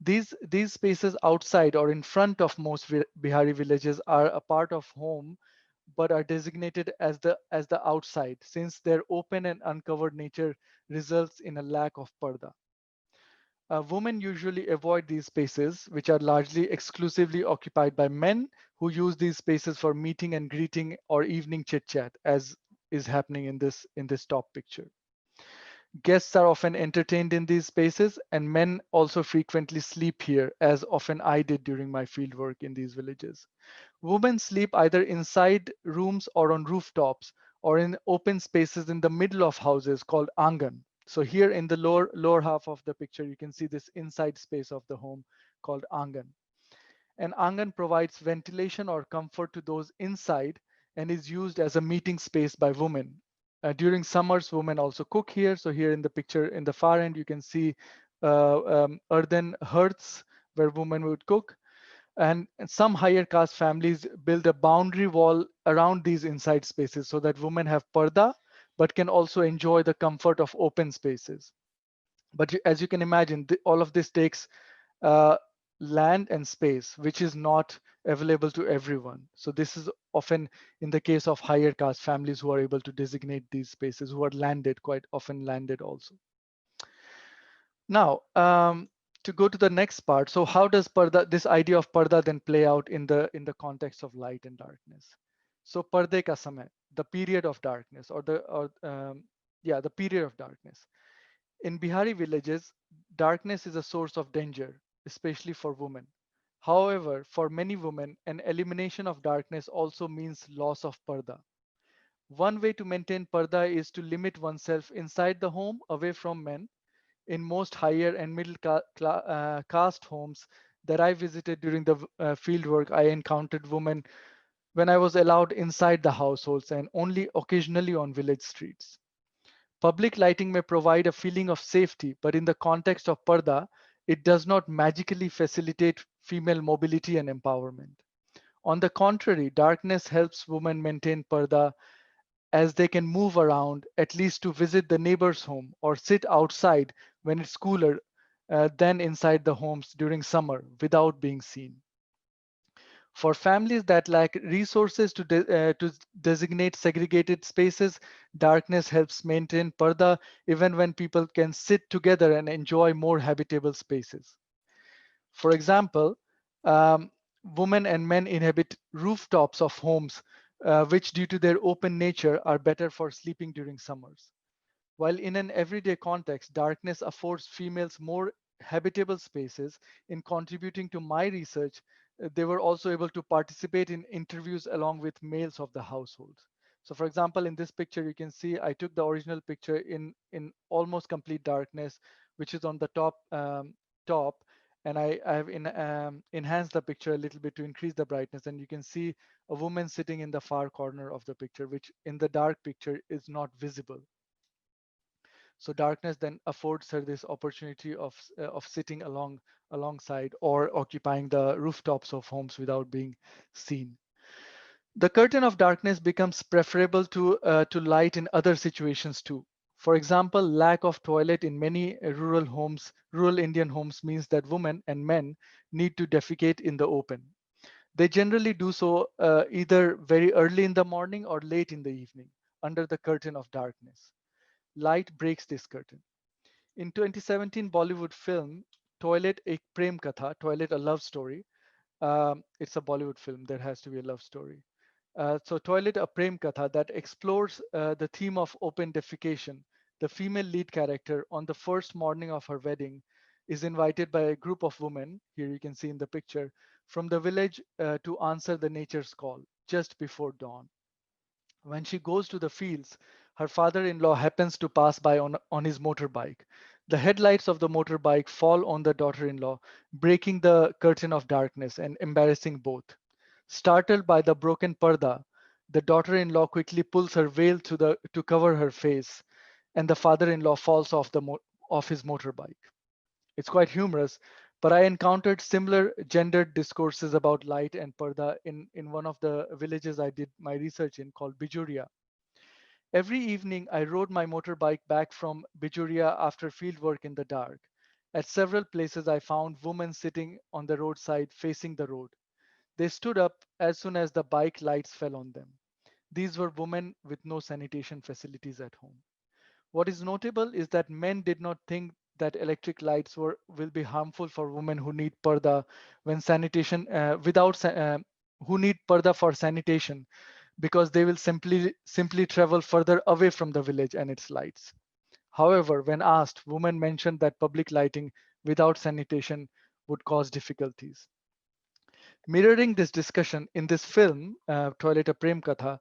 These spaces outside or in front of most Bihari villages are a part of home, but are designated as the outside, since their open and uncovered nature results in a lack of parda. Women usually avoid these spaces, which are largely exclusively occupied by men who use these spaces for meeting and greeting or evening chit chat, as is happening in this top picture. Guests are often entertained in these spaces, and men also frequently sleep here, as often I did during my fieldwork in these villages. Women sleep either inside rooms or on rooftops or in open spaces in the middle of houses called angan. So here in the lower half of the picture, you can see this inside space of the home called angan. An angan provides ventilation or comfort to those inside and is used as a meeting space by women. During summers, women also cook here. So here in the picture in the far end, you can see earthen hearths where women would cook. And some higher caste families build a boundary wall around these inside spaces so that women have parda, but can also enjoy the comfort of open spaces. But as you can imagine, all of this takes land and space, which is not available to everyone. So this is often in the case of higher caste families who are able to designate these spaces, who are landed, quite often landed also. Now, to go to the next part. So how does parda, this idea of parda then play out in the context of light and darkness? So parde ka samay, the period of darkness, or the period of darkness. In Bihari villages, darkness is a source of danger, especially for women. However, for many women, an elimination of darkness also means loss of parda. One way to maintain parda is to limit oneself inside the home, away from men. In most higher and middle caste homes that I visited during the field work, I encountered women when I was allowed inside the households and only occasionally on village streets. Public lighting may provide a feeling of safety, but in the context of parda, it does not magically facilitate female mobility and empowerment. On the contrary, darkness helps women maintain parda as they can move around, at least to visit the neighbor's home or sit outside when it's cooler than inside the homes during summer without being seen. For families that lack resources to designate segregated spaces, darkness helps maintain parda even when people can sit together and enjoy more habitable spaces. For example, women and men inhabit rooftops of homes, which due to their open nature are better for sleeping during summers. While in an everyday context, darkness affords females more habitable spaces. In contributing to my research, they were also able to participate in interviews along with males of the household. So for example, in this picture, you can see I took the original picture in almost complete darkness, which is on the top, and I have enhanced the picture a little bit to increase the brightness. And you can see a woman sitting in the far corner of the picture, which in the dark picture is not visible. So darkness then affords her this opportunity of sitting alongside or occupying the rooftops of homes without being seen. The curtain of darkness becomes preferable to light in other situations too. For example, lack of toilet in many rural Indian homes means that women and men need to defecate in the open. They generally do so either very early in the morning or late in the evening under the curtain of darkness. Light breaks this curtain. In 2017 Bollywood film Toilet Ek Prem Katha, Toilet a Love Story. It's a Bollywood film, there has to be a love story. So Toilet a Prem Katha that explores the theme of open defecation. The female lead character on the first morning of her wedding is invited by a group of women, here you can see in the picture, from the village to answer the nature's call just before dawn. When she goes to the fields, her father-in-law happens to pass by on his motorbike. The headlights of the motorbike fall on the daughter-in-law, breaking the curtain of darkness and embarrassing both. Startled by the broken parda, the daughter-in-law quickly pulls her veil to cover her face, and the father-in-law falls off his motorbike. It's quite humorous, but I encountered similar gendered discourses about light and parda in one of the villages I did my research in called Bijuria. Every evening, I rode my motorbike back from Bijuria after field work in the dark. At several places, I found women sitting on the roadside facing the road. They stood up as soon as the bike lights fell on them. These were women with no sanitation facilities at home. What is notable is that men did not think that electric lights will be harmful for women who need parda when sanitation who need parda for sanitation, because they will simply travel further away from the village and its lights. However, when asked, women mentioned that public lighting without sanitation would cause difficulties. Mirroring this discussion in this film, Toilet a Prem Katha,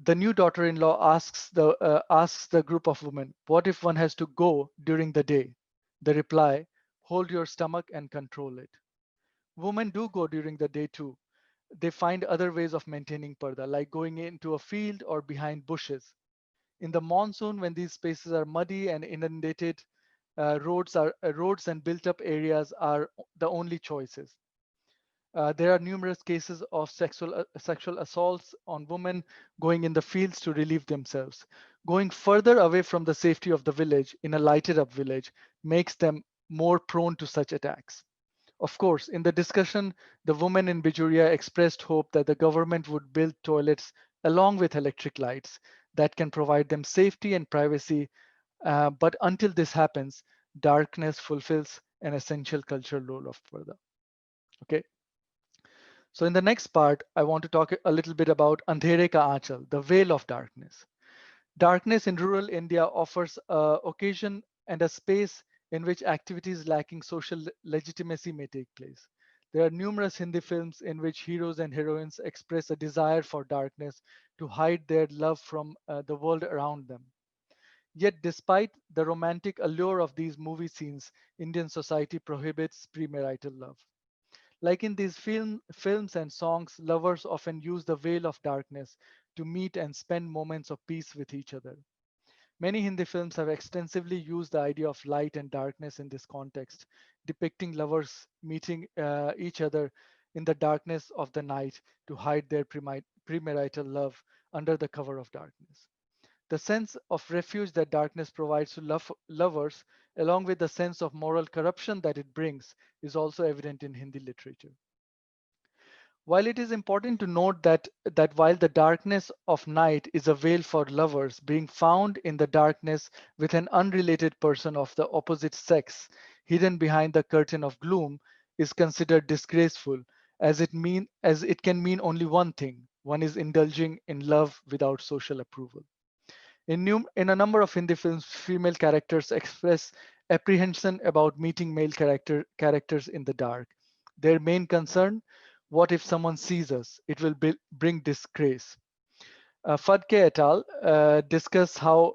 the new daughter-in-law asks the group of women, "What if one has to go during the day?" The reply, "Hold your stomach and control it." Women do go during the day too. They find other ways of maintaining parda, like going into a field or behind bushes. In the monsoon, when these spaces are muddy and inundated, roads and built-up areas are the only choices. There are numerous cases of sexual assaults on women going in the fields to relieve themselves. Going further away from the safety of the village in a lighted up village makes them more prone to such attacks. Of course, in the discussion, the women in Bijuria expressed hope that the government would build toilets along with electric lights that can provide them safety and privacy. But until this happens, darkness fulfills an essential cultural role of Parda. Okay. So in the next part, I want to talk a little bit about Andhere Ka Aanchal, the veil of darkness. Darkness in rural India offers an occasion and a space in which activities lacking social legitimacy may take place. There are numerous Hindi films in which heroes and heroines express a desire for darkness to hide their love from the world around them. Yet, despite the romantic allure of these movie scenes, Indian society prohibits premarital love. Like in these films and songs, lovers often use the veil of darkness to meet and spend moments of peace with each other. Many Hindi films have extensively used the idea of light and darkness in this context, depicting lovers meeting each other in the darkness of the night to hide their premarital love under the cover of darkness. The sense of refuge that darkness provides to lovers, along with the sense of moral corruption that it brings, is also evident in Hindi literature. While it is important to note that while the darkness of night is a veil for lovers, being found in the darkness with an unrelated person of the opposite sex, hidden behind the curtain of gloom, is considered disgraceful, as it can mean only one thing: one is indulging in love without social approval. In a number of Hindi films, female characters express apprehension about meeting male characters in the dark. Their main concern: what if someone sees us? It will bring disgrace. Fadke et al. Discuss how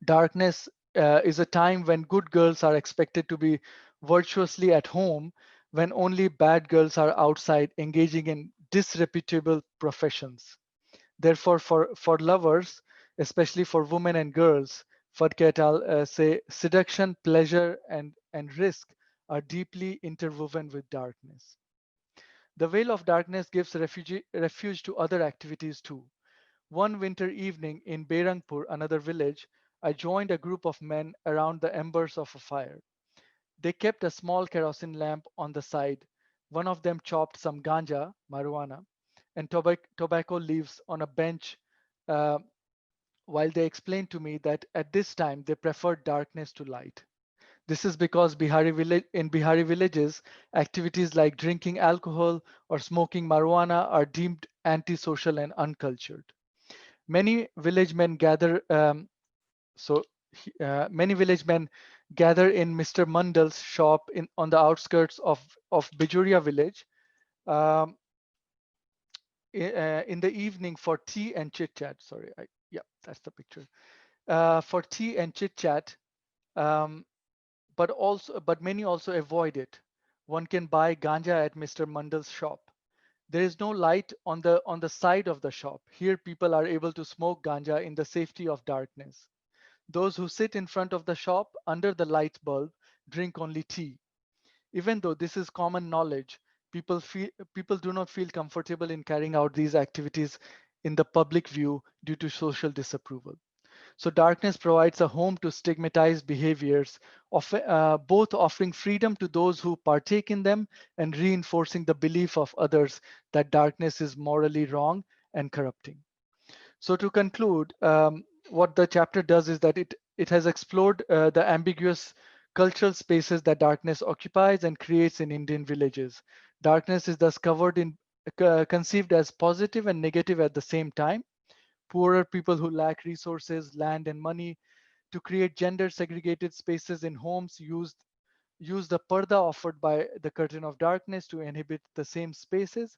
darkness is a time when good girls are expected to be virtuously at home, when only bad girls are outside engaging in disreputable professions. Therefore, for lovers, especially for women and girls, Fadke et al. Say seduction, pleasure, and risk are deeply interwoven with darkness. The veil of darkness gives refuge to other activities too. One winter evening in Berangpur, another village, I joined a group of men around the embers of a fire. They kept a small kerosene lamp on the side. One of them chopped some ganja, marijuana, and tobacco leaves on a bench, uh, while they explained to me that at this time they preferred darkness to light. This is because in Bihari villages, activities like drinking alcohol or smoking marijuana are deemed antisocial and uncultured. Many village men gather. Many village men gather in Mr. Mandal's shop on the outskirts of Bijuria village, um, in the evening for tea and chit chat. Sorry, yeah, that's the picture. For tea and chit chat. Um, but many also avoid it. One can buy ganja at Mr. Mandal's shop. There is no light on the side of the shop. Here people are able to smoke ganja in the safety of darkness. Those who sit in front of the shop under the light bulb drink only tea. Even though this is common knowledge, people do not feel comfortable in carrying out these activities in the public view due to social disapproval. So darkness provides a home to stigmatized behaviors, both offering freedom to those who partake in them and reinforcing the belief of others that darkness is morally wrong and corrupting. So to conclude, what the chapter does is that it has explored the ambiguous cultural spaces that darkness occupies and creates in Indian villages. Darkness is thus conceived as positive and negative at the same time. Poorer people who lack resources, land, and money to create gender segregated spaces in homes use the parda offered by the curtain of darkness to inhabit the same spaces.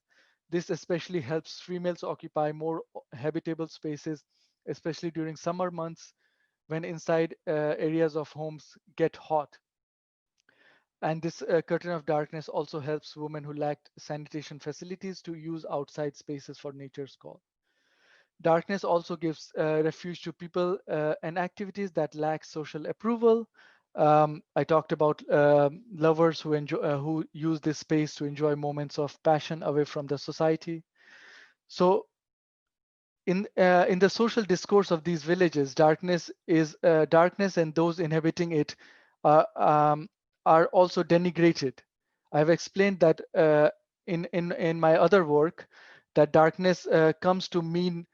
This especially helps females occupy more habitable spaces, especially during summer months when inside areas of homes get hot. And this curtain of darkness also helps women who lacked sanitation facilities to use outside spaces for nature's call. Darkness also gives refuge to people and activities that lack social approval. I talked about lovers who use this space to enjoy moments of passion away from the society. So in the social discourse of these villages, darkness and those inhabiting it are also denigrated. I've explained that in my other work, that darkness comes to mean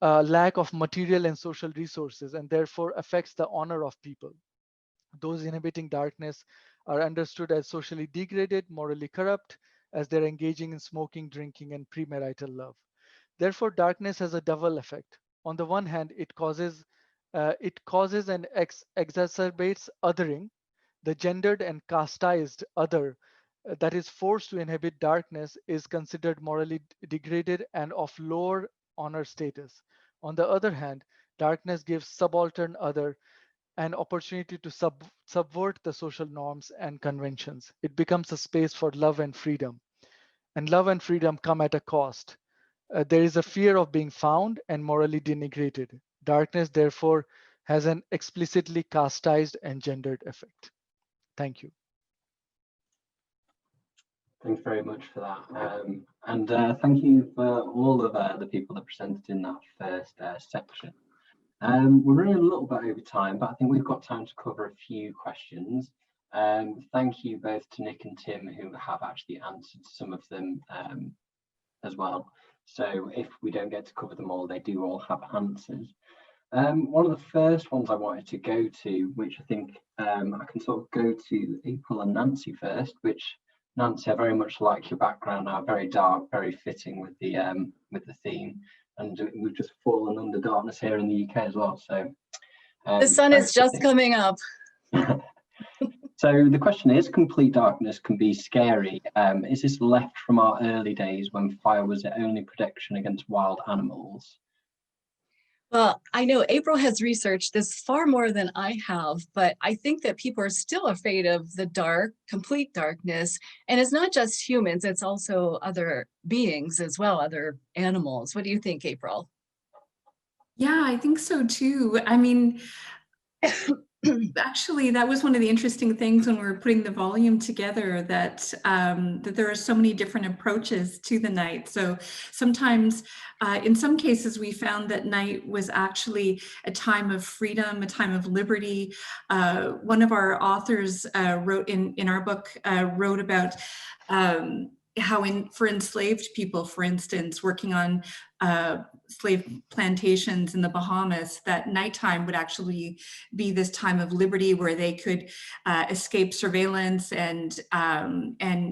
lack of material and social resources, and therefore affects the honor of people. Those inhabiting darkness are understood as socially degraded, morally corrupt, as they're engaging in smoking, drinking, and premarital love. Therefore, darkness has a double effect. On the one hand, it causes and exacerbates othering. The gendered and casteized other that is forced to inhabit darkness is considered morally degraded and of lower honor status. On the other hand, darkness gives subaltern other an opportunity to subvert the social norms and conventions. It becomes a space for love and freedom. And love and freedom come at a cost. There is a fear of being found and morally denigrated. Darkness, therefore, has an explicitly casteized and gendered effect. Thank you. Thanks very much for that. And thank you for all of the people that presented in that first section. We're running a little bit over time, but I think we've got time to cover a few questions. Thank you both to Nick and Tim, who have actually answered some of them as well. So if we don't get to cover them all, they do all have answers. One of the first ones I wanted to go to, which I think I can sort of go to April and Nancy first, which Nancy, I very much like your background now, very dark, very fitting with the theme. And we've just fallen under darkness here in the UK as well. So the sun is just coming up. So the question is, complete darkness can be scary. Is this left from our early days when fire was the only protection against wild animals? Well, I know April has researched this far more than I have, but I think that people are still afraid of the dark, complete darkness. And it's not just humans, it's also other beings as well, other animals. What do you think, April? Yeah, I think so too. I mean, actually, that was one of the interesting things when we were putting the volume together, that that there are so many different approaches to the night. So sometimes, in some cases, we found that night was actually a time of freedom, a time of liberty. One of our authors wrote in our book, wrote about how for enslaved people, for instance, working on slave plantations in the Bahamas, that nighttime would actually be this time of liberty where they could escape surveillance and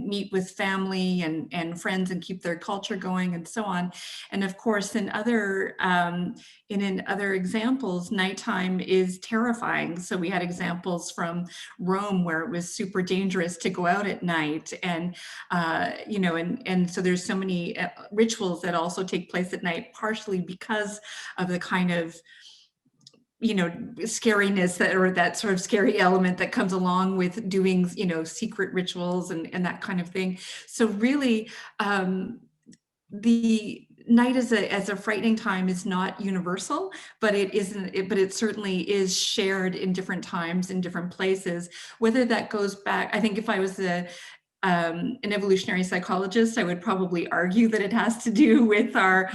meet with family and friends and keep their culture going and so on. And of course, in other examples, nighttime is terrifying. So we had examples from Rome where it was super dangerous to go out at night, and you know, and so there's so many rituals that also take place at night, partially because of the kind of, you know, scariness that, or that sort of scary element that comes along with doing, you know, secret rituals and that kind of thing. So really, the night as a frightening time is not universal, but it certainly is shared in different times in different places. Whether that goes back, I think if I was an evolutionary psychologist, I would probably argue that it has to do with our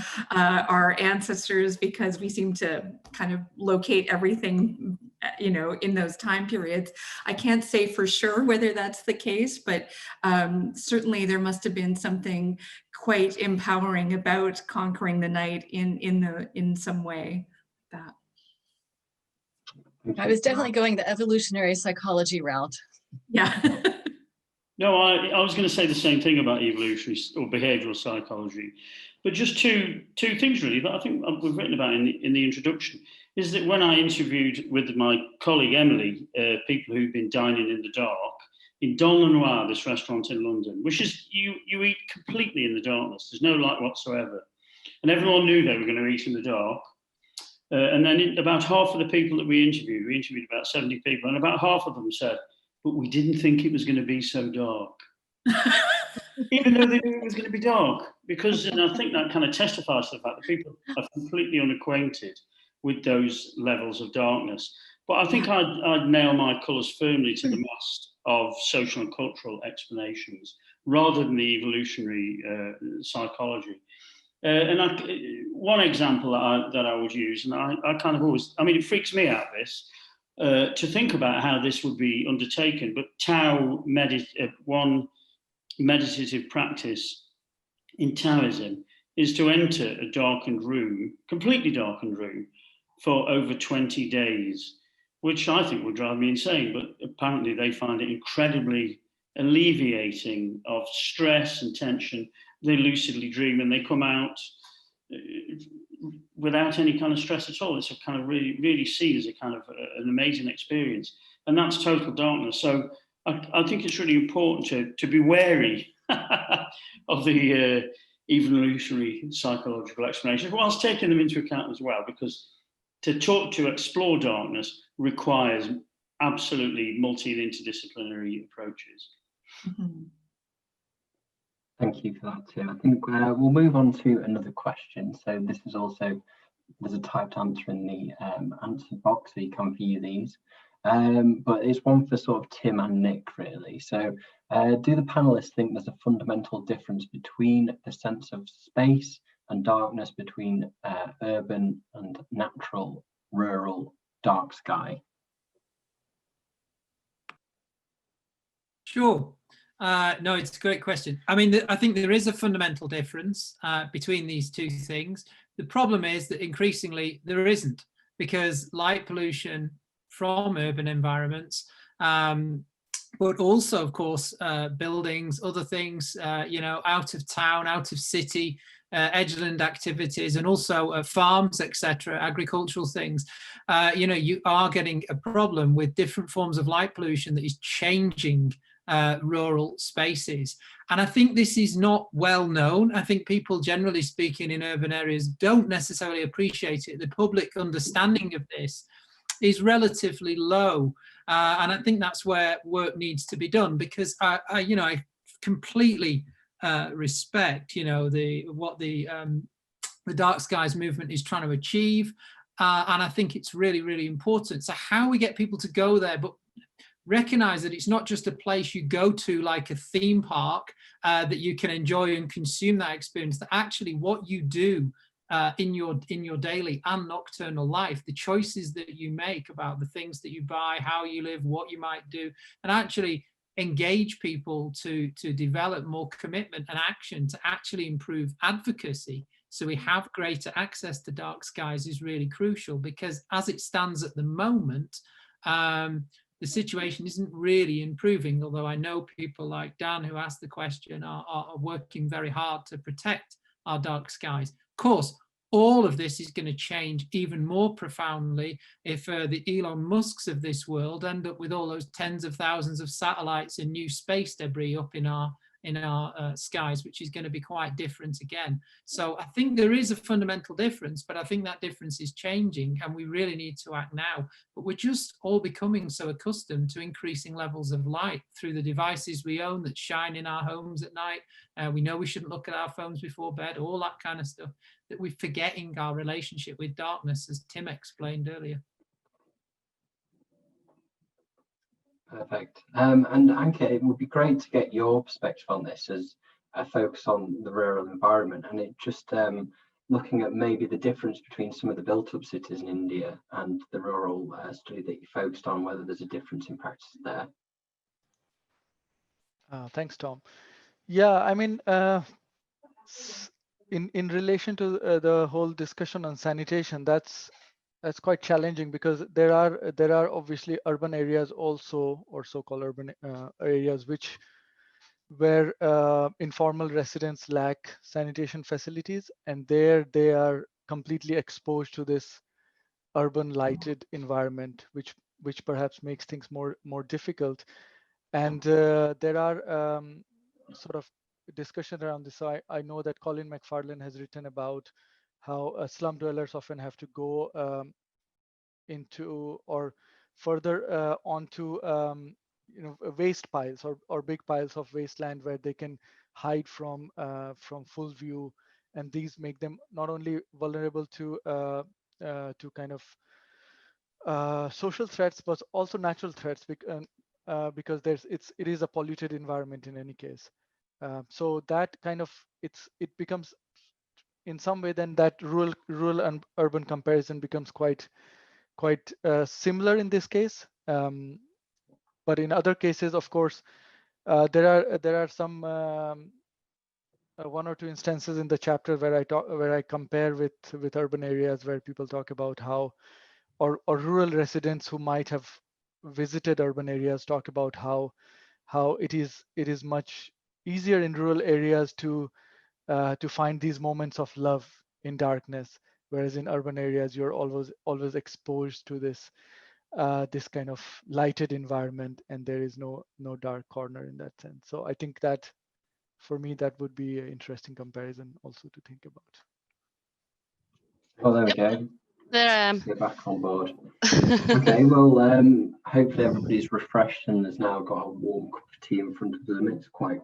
ancestors, because we seem to kind of locate everything, you know, in those time periods. I can't say for sure whether that's the case, but certainly there must have been something quite empowering about conquering the night in some way. That. I was definitely going the evolutionary psychology route. Yeah. No, I was going to say the same thing about evolutionary or behavioural psychology, but just two things really that I think we've written about in the introduction is that when I interviewed with my colleague Emily, people who've been dining in the dark in Don Le Noir, this restaurant in London, which is you eat completely in the darkness. There's no light whatsoever, and everyone knew they were going to eat in the dark. And then about half of the people that we interviewed about 70 people, and about half of them said, but we didn't think it was going to be so dark. Even though they knew it was going to be dark, because, and I think that kind of testifies to the fact that people are completely unacquainted with those levels of darkness. But I think I'd nail my colours firmly to the mast of social and cultural explanations rather than the evolutionary psychology. And one example that I would use, and I kind of always, I mean, it freaks me out this, to think about how this would be undertaken, but Tao, one meditative practice in Taoism is to enter a darkened room, completely darkened room, for over 20 days, which I think would drive me insane, but apparently they find it incredibly alleviating of stress and tension. They lucidly dream and they come out without any kind of stress at all. It's a kind of really seen as a kind of an amazing experience, and that's total darkness. So I think it's really important to be wary of the evolutionary psychological explanations, whilst taking them into account as well, because to explore darkness requires absolutely multi and interdisciplinary approaches. Mm-hmm. Thank you for that, Tim. I think we'll move on to another question. So this is also, there's a typed answer in the answer box, so you can view these. But it's one for sort of Tim and Nick, really. So do the panelists think there's a fundamental difference between the sense of space and darkness between urban and natural, rural, dark sky? Sure. No, it's a great question. I mean, I think there is a fundamental difference between these two things. The problem is that increasingly there isn't, because light pollution from urban environments, but also, of course, buildings, other things, you know, out of town, out of city, edgeland activities, and also farms, etc., agricultural things, you know, you are getting a problem with different forms of light pollution that is changing rural spaces. And I think this is not well known. I think people, generally speaking, in urban areas don't necessarily appreciate it. The public understanding of this is relatively low. And I think that's where work needs to be done, because you know, I completely respect, you know, what the Dark Skies movement is trying to achieve. And I think it's really, really important. So how we get people to go there, but recognize that it's not just a place you go to like a theme park that you can enjoy and consume that experience, that actually what you do in your daily and nocturnal life, the choices that you make about the things that you buy, how you live, what you might do, and actually engage people to develop more commitment and action to actually improve advocacy, so we have greater access to dark skies, is really crucial. Because as it stands at the moment, the situation isn't really improving, although I know people like Dan, who asked the question, are working very hard to protect our dark skies. Of course, all of this is going to change even more profoundly if the Elon Musks of this world end up with all those tens of thousands of satellites and new space debris up in our skies, which is going to be quite different again. So I think there is a fundamental difference, but I think that difference is changing and we really need to act now. But we're just all becoming so accustomed to increasing levels of light through the devices we own that shine in our homes at night. We know we shouldn't look at our phones before bed, all that kind of stuff, that we're forgetting our relationship with darkness, as Tim explained earlier. Perfect. And Anke, it would be great to get your perspective on this, as a focus on the rural environment, and it just looking at maybe the difference between some of the built-up cities in India and the rural study that you focused on, whether there's a difference in practice there. Thanks, Tom. Yeah, I mean, in relation to the whole discussion on sanitation, that's quite challenging, because there are obviously urban areas also, or so-called urban areas, where informal residents lack sanitation facilities, and there they are completely exposed to this urban lighted environment, which perhaps makes things more difficult. And there are sort of discussion around this. So I know that Colin McFarlane has written about how slum dwellers often have to go into or further onto waste piles or big piles of wasteland where they can hide from full view, and these make them not only vulnerable to kind of social threats, but also natural threats, because it is a polluted environment in any case. So that kind of it becomes, in some way, then that rural and urban comparison becomes quite similar in this case. But in other cases, of course, there are some one or two instances in the chapter where I compare with urban areas where people talk about how, or rural residents who might have visited urban areas talk about how it is much easier in rural areas to find these moments of love in darkness, whereas in urban areas you're always exposed to this kind of lighted environment, and there is no dark corner in that sense. So I think that, for me, that would be an interesting comparison also to think about. Well, there we go. There I am. We're back on board. Okay, well, hopefully everybody's refreshed and has now got a warm cup of tea in front of them. It's quite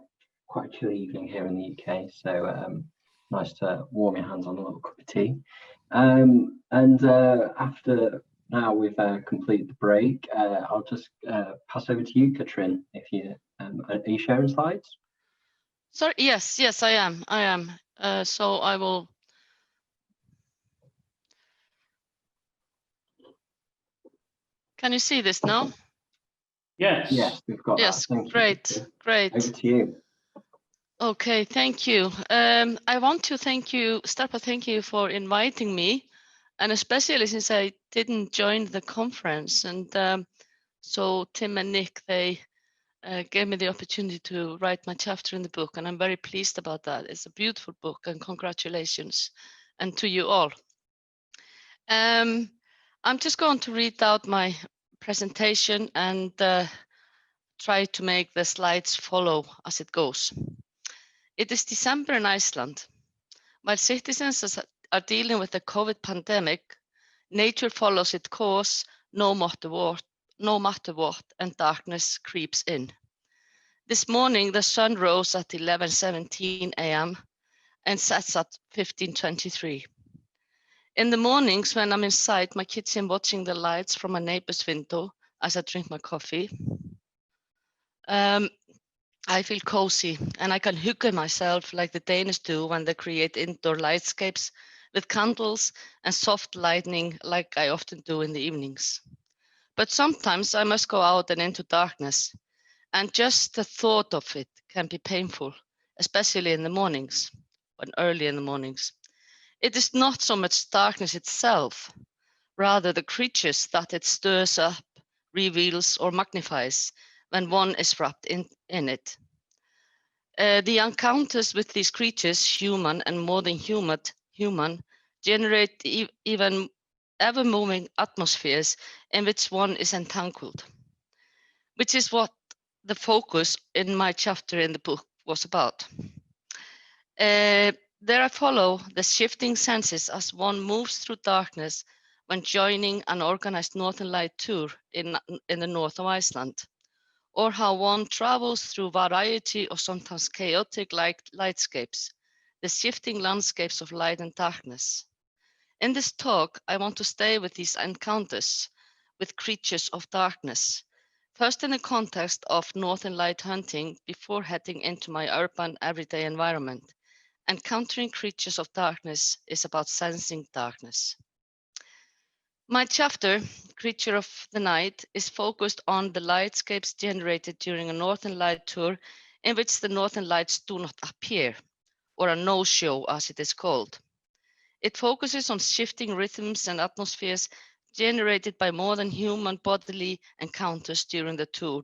a chilly evening here in the UK, so nice to warm your hands on a little cup of tea. And after now we've completed the break, I'll just pass over to you, Katrin. If you are you sharing slides? Sorry, yes, I am. So I will. Can you see this now? Yes. Yes, we've got Yes, that. Thank great, you. great. Over to you. Okay, thank you. I want to start by thanking you for inviting me, and especially since I didn't join the conference. And so Tim and Nick, they gave me the opportunity to write my chapter in the book, and I'm very pleased about that. It's a beautiful book, and congratulations, and to you all. I'm just going to read out my presentation and try to make the slides follow as it goes. It is December in Iceland. While citizens are dealing with the COVID pandemic, nature follows its course no matter what, and darkness creeps in. This morning, the sun rose at 11:17 a.m. and sets at 15:23. In the mornings when I'm inside my kitchen watching the lights from my neighbor's window as I drink my coffee, I feel cozy, and I can hugga myself like the Danish do when they create indoor lightscapes with candles and soft lighting like I often do in the evenings. But sometimes I must go out and into darkness, and just the thought of it can be painful, especially in the mornings, or early in the mornings. It is not so much darkness itself, rather the creatures that it stirs up, reveals, or magnifies when one is wrapped in it. The encounters with these creatures, human and more than human, generate even ever-moving atmospheres in which one is entangled, which is what the focus in my chapter in the book was about. There I follow the shifting senses as one moves through darkness when joining an organized Northern Light tour in the north of Iceland, or how one travels through a variety of sometimes chaotic lightscapes, the shifting landscapes of light and darkness. In this talk, I want to stay with these encounters with creatures of darkness, first in the context of Northern Light hunting before heading into my urban everyday environment. Encountering creatures of darkness is about sensing darkness. My chapter, Creature of the Night, is focused on the lightscapes generated during a Northern Light tour in which the Northern Lights do not appear, or a no-show as it is called. It focuses on shifting rhythms and atmospheres generated by more than human bodily encounters during the tour,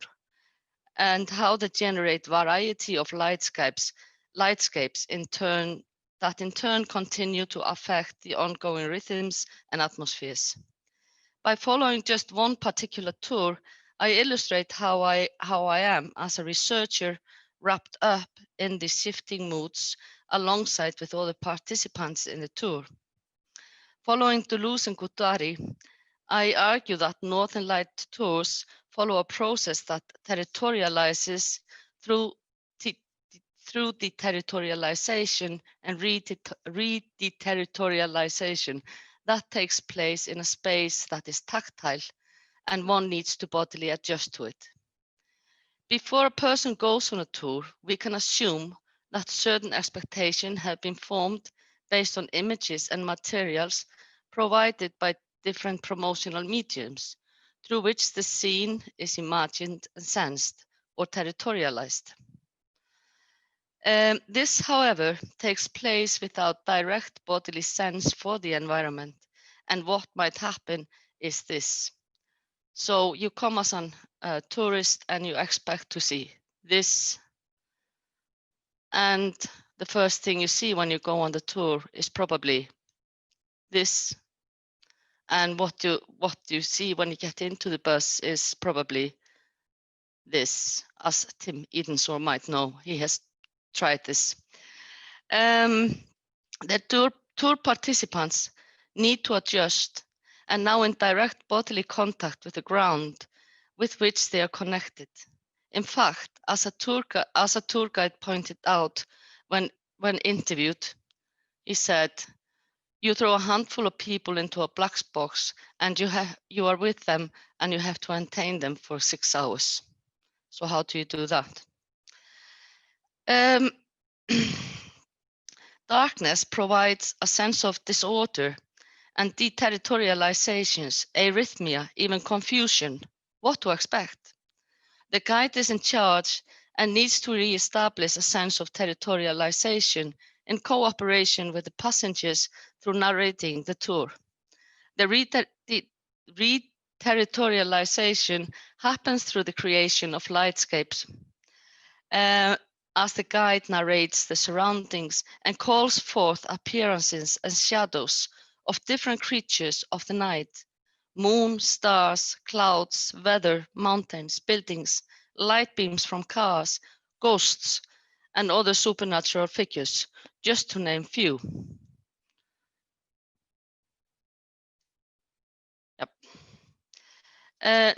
and how they generate variety of lightscapes in turn continue to affect the ongoing rhythms and atmospheres. By following just one particular tour, I illustrate how I am as a researcher wrapped up in the shifting moods alongside with other participants in the tour. Following Toulouse and Coutari, I argue that Northern Light tours follow a process that territorializes through deterritorialization and redeterritorialization that takes place in a space that is tactile, and one needs to bodily adjust to it. Before a person goes on a tour, we can assume that certain expectations have been formed based on images and materials provided by different promotional mediums through which the scene is imagined and sensed or territorialized. This, however, takes place without direct bodily sense for the environment, and what might happen is this. So you come as a tourist and you expect to see this, and the first thing you see when you go on the tour is probably this, and what you see when you get into the bus is probably this, as Tim Edensor might know. He has tried this. The tour participants need to adjust, and now in direct bodily contact with the ground with which they are connected. In fact, as a tour guide pointed out when interviewed, he said, "You throw a handful of people into a black box, and you are with them, and you have to entertain them for 6 hours. So how do you do that?" Darkness provides a sense of disorder and deterritorializations, arrhythmia, even confusion. What to expect? The guide is in charge and needs to re-establish a sense of territorialization in cooperation with the passengers through narrating the tour. The re-territorialization happens through the creation of lightscapes. As the guide narrates the surroundings and calls forth appearances and shadows of different creatures of the night: moon, stars, clouds, weather, mountains, buildings, light beams from cars, ghosts, and other supernatural figures, just to name few.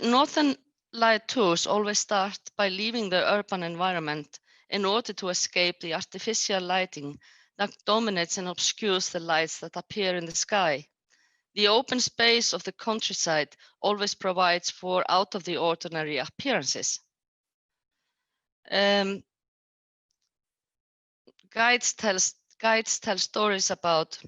Northern Light tours always start by leaving the urban environment in order to escape the artificial lighting that dominates and obscures the lights that appear in the sky. The open space of the countryside always provides for out-of-the-ordinary appearances. Guides tell stories about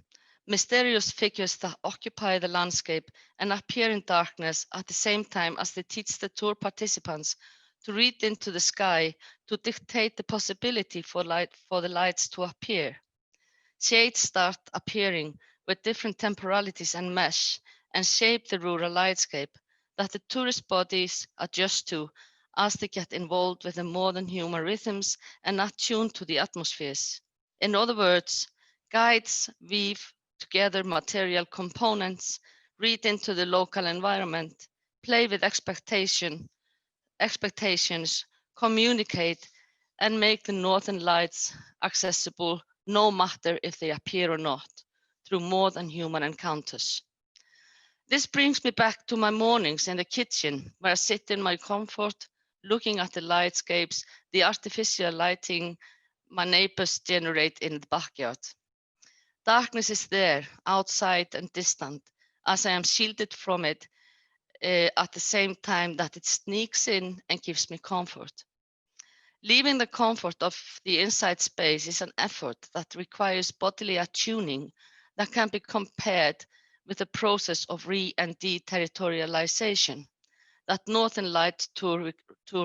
mysterious figures that occupy the landscape and appear in darkness at the same time as they teach the tour participants to read into the sky to dictate the possibility for the lights to appear. Shades start appearing with different temporalities and mesh and shape the rural lightscape that the tourist bodies adjust to as they get involved with the modern human rhythms and attune to the atmospheres. In other words, guides weave together material components, read into the local environment, play with expectations, communicate, and make the northern lights accessible no matter if they appear or not, through more than human encounters. This brings me back to my mornings in the kitchen, where I sit in my comfort, looking at the lightscapes, the artificial lighting my neighbors generate in the backyard. Darkness is there, outside and distant, as I am shielded from it at the same time that it sneaks in and gives me comfort. Leaving the comfort of the inside space is an effort that requires bodily attuning that can be compared with the process of re- and deterritorialization that Northern Light Tour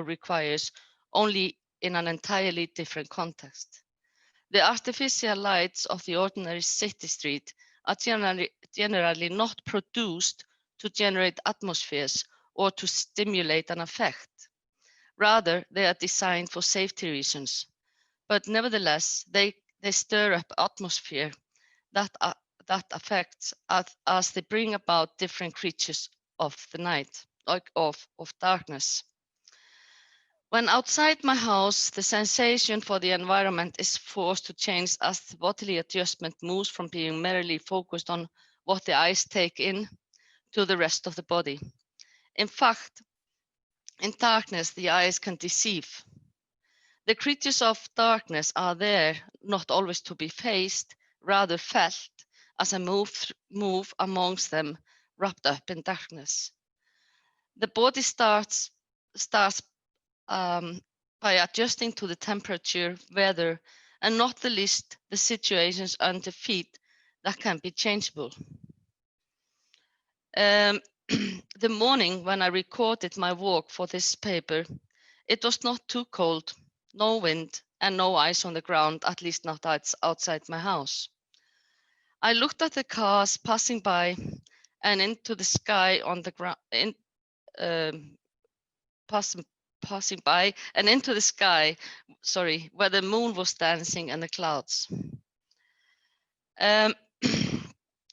requires, only in an entirely different context. The artificial lights of the ordinary city street are generally not produced to generate atmospheres or to stimulate an effect. Rather, they are designed for safety reasons, but nevertheless, they stir up atmosphere that affects as they bring about different creatures of the night, like of darkness. When outside my house, the sensation for the environment is forced to change as the bodily adjustment moves from being merely focused on what the eyes take in to the rest of the body. In fact, In darkness, the eyes can deceive. The creatures of darkness are there, not always to be faced, rather felt, as I move amongst them, wrapped up in darkness. The body starts by adjusting to the temperature, weather, and not the least the situations under feet that can be changeable. The morning when I recorded my walk for this paper, it was not too cold, no wind, and no ice on the ground, at least not outside my house. I looked at the cars passing by and into the sky on the ground, passing by and into the sky, where the moon was dancing and the clouds.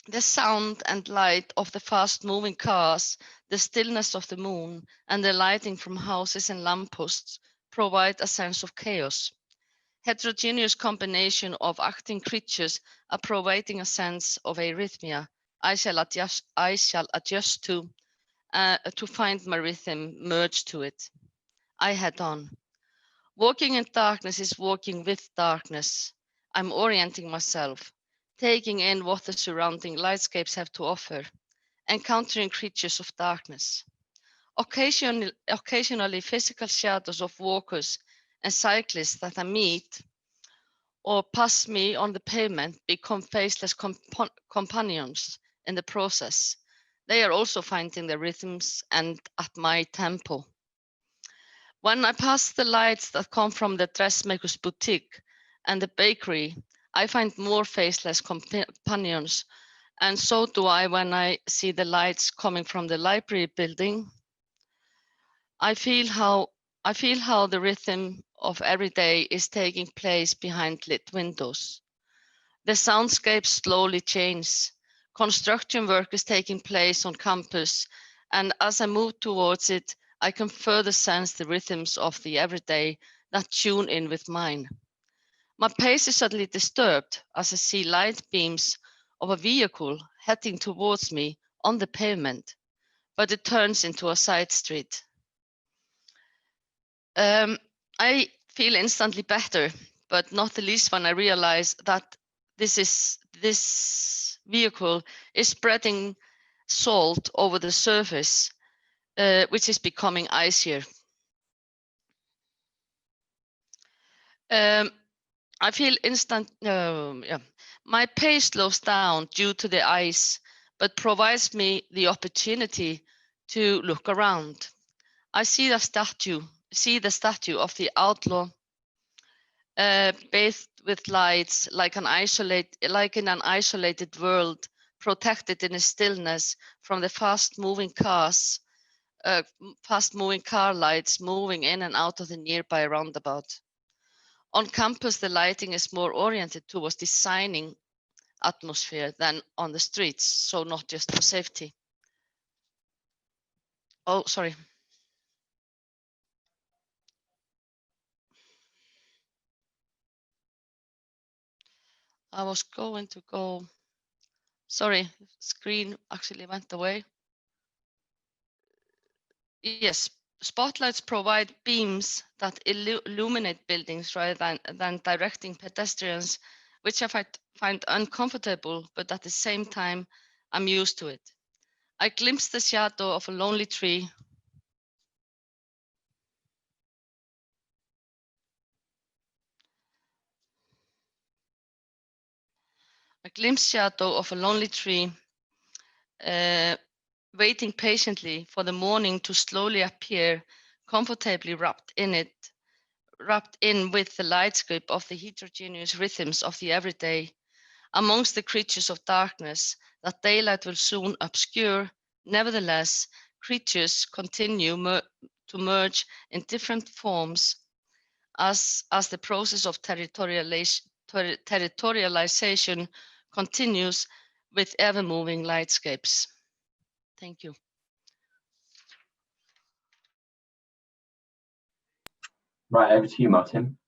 The sound and light of the fast-moving cars, the stillness of the moon, and the lighting from houses and lampposts provide a sense of chaos. Heterogeneous combination of acting creatures are providing a sense of arrhythmia I shall adjust to find my rhythm merged to it. I head on. Walking in darkness is walking with darkness. I'm orienting myself, taking in what the surrounding lightscapes have to offer, encountering creatures of darkness. Occasionally physical shadows of walkers and cyclists that I meet or pass me on the pavement become faceless companions in the process. They are also finding their rhythms and at my tempo. When I pass the lights that come from the dressmaker's boutique and the bakery, I find more faceless companions, and so do I when I see the lights coming from the library building. I feel how the rhythm of every day is taking place behind lit windows. The soundscape slowly changes. Construction work is taking place on campus, and as I move towards it, I can further sense the rhythms of the everyday that tune in with mine. My pace is suddenly disturbed as I see light beams of a vehicle heading towards me on the pavement, but it turns into a side street. I feel instantly better, but not the least when I realize that this vehicle is spreading salt over the surface, which is becoming icier. I feel my pace slows down due to the ice, but provides me the opportunity to look around. I see the statue of the outlaw, bathed with lights, like in an isolated world, protected in a stillness from the fast-moving car lights moving in and out of the nearby roundabout. On campus, the lighting is more oriented towards designing atmosphere than on the streets, so not just for safety. Oh, sorry. I was going to go, sorry, screen actually went away. Yes, spotlights provide beams that illuminate buildings rather than directing pedestrians, which I find uncomfortable, but at the same time, I'm used to it. I glimpse the shadow of a lonely tree. Waiting patiently for the morning to slowly appear, comfortably wrapped in with the lightscape of the heterogeneous rhythms of the everyday. Amongst the creatures of darkness that daylight will soon obscure, nevertheless, creatures continue to merge in different forms as the process of territorialization continues with ever-moving lightscapes. Thank you. Right, over to you, Martin.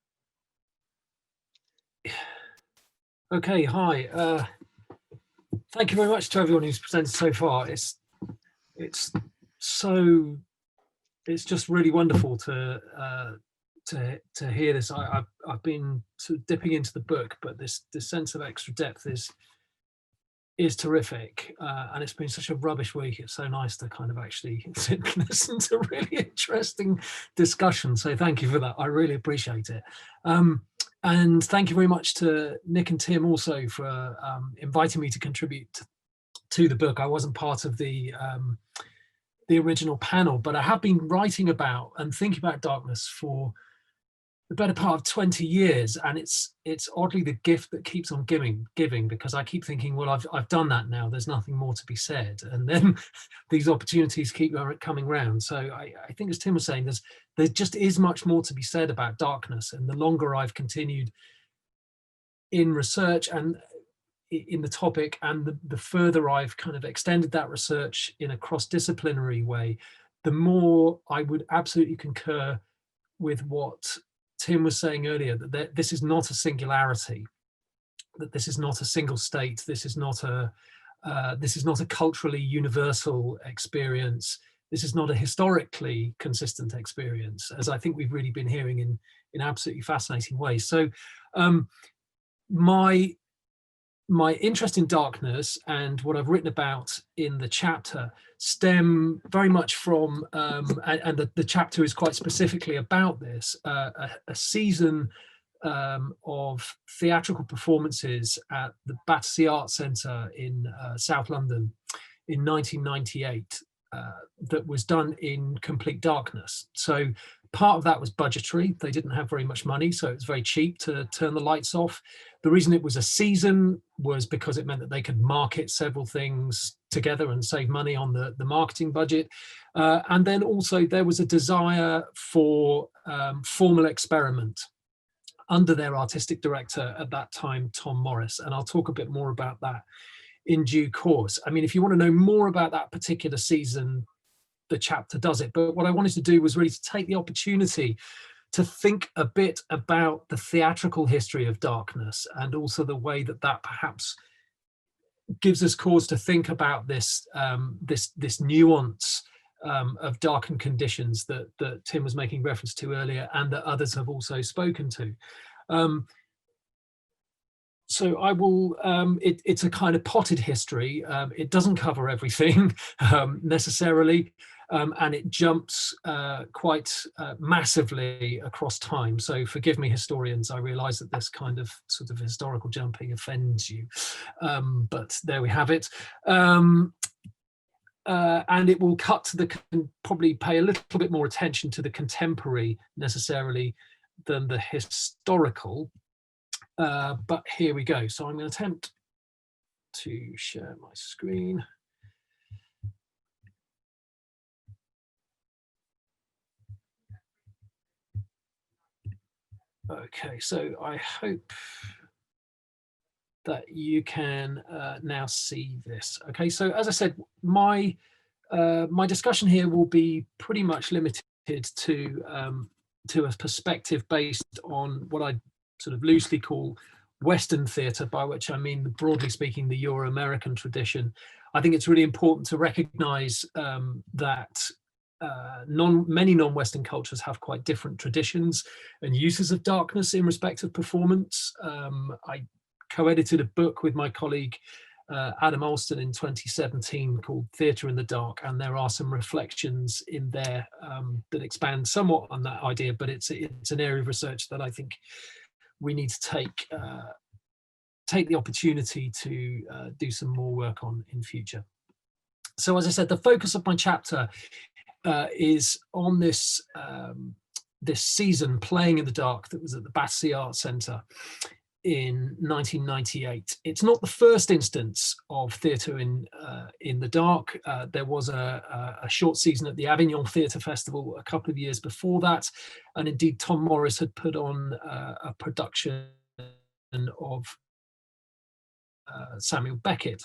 Okay, hi. Thank you very much to everyone who's presented so far. It's so it's just really wonderful to hear this. I've been sort of dipping into the book, but this sense of extra depth is terrific, and it's been such a rubbish week. It's so nice to kind of actually sit and listen to really interesting discussion. So thank you for that. I really appreciate it. And thank you very much to Nick and Tim also for inviting me to contribute to the book. I wasn't part of the original panel, but I have been writing about and thinking about darkness for the better part of 20 years, and it's oddly the gift that keeps on giving, because I keep thinking, well, I've done that now, there's nothing more to be said, and then these opportunities keep coming round. So I think, as Tim was saying, there just is much more to be said about darkness, and the longer I've continued in research and in the topic, and the further I've kind of extended that research in a cross-disciplinary way, the more I would absolutely concur with what Tim was saying earlier, that this is not a singularity, that this is not a single state, this is not a culturally universal experience, this is not a historically consistent experience, as I think we've really been hearing in absolutely fascinating ways. So my interest in darkness and what I've written about in the chapter stem very much from, and the chapter is quite specifically about this, a season of theatrical performances at the Battersea Arts Centre in South London in 1998 that was done in complete darkness. So part of that was budgetary. They didn't have very much money, so it was very cheap to turn the lights off. The reason it was a season was because it meant that they could market several things together and save money on the marketing budget. And then also there was a desire for formal experiment under their artistic director at that time, Tom Morris. And I'll talk a bit more about that in due course. I mean, if you want to know more about that particular season, the chapter does it. But what I wanted to do was really to take the opportunity to think a bit about the theatrical history of darkness, and also the way that perhaps gives us cause to think about this this nuance of darkened conditions that Tim was making reference to earlier, and that others have also spoken to. So I will, it's a kind of potted history. It doesn't cover everything necessarily, and it jumps quite massively across time. So forgive me, historians, I realize that this kind of sort of historical jumping offends you, but there we have it. And it will cut to probably pay a little bit more attention to the contemporary necessarily than the historical. But here we go. So I'm going to attempt to share my screen. Okay, so I hope that you can now see this. Okay, so as I said, my discussion here will be pretty much limited to a perspective based on what I sort of loosely call Western theatre, by which I mean, broadly speaking, the Euro-American tradition. I think it's really important to recognise that many non-Western cultures have quite different traditions and uses of darkness in respect of performance. I co-edited a book with my colleague Adam Alston in 2017 called Theatre in the Dark, and there are some reflections in there that expand somewhat on that idea, but it's an area of research that I think we need to take the opportunity to do some more work on in future. So as I said, the focus of my chapter is on this this season playing in the dark that was at the Battersea Arts Centre in 1998. It's not the first instance of theatre in the dark. There was a short season at the Avignon Theatre Festival a couple of years before that, and indeed Tom Morris had put on a production of Samuel Beckett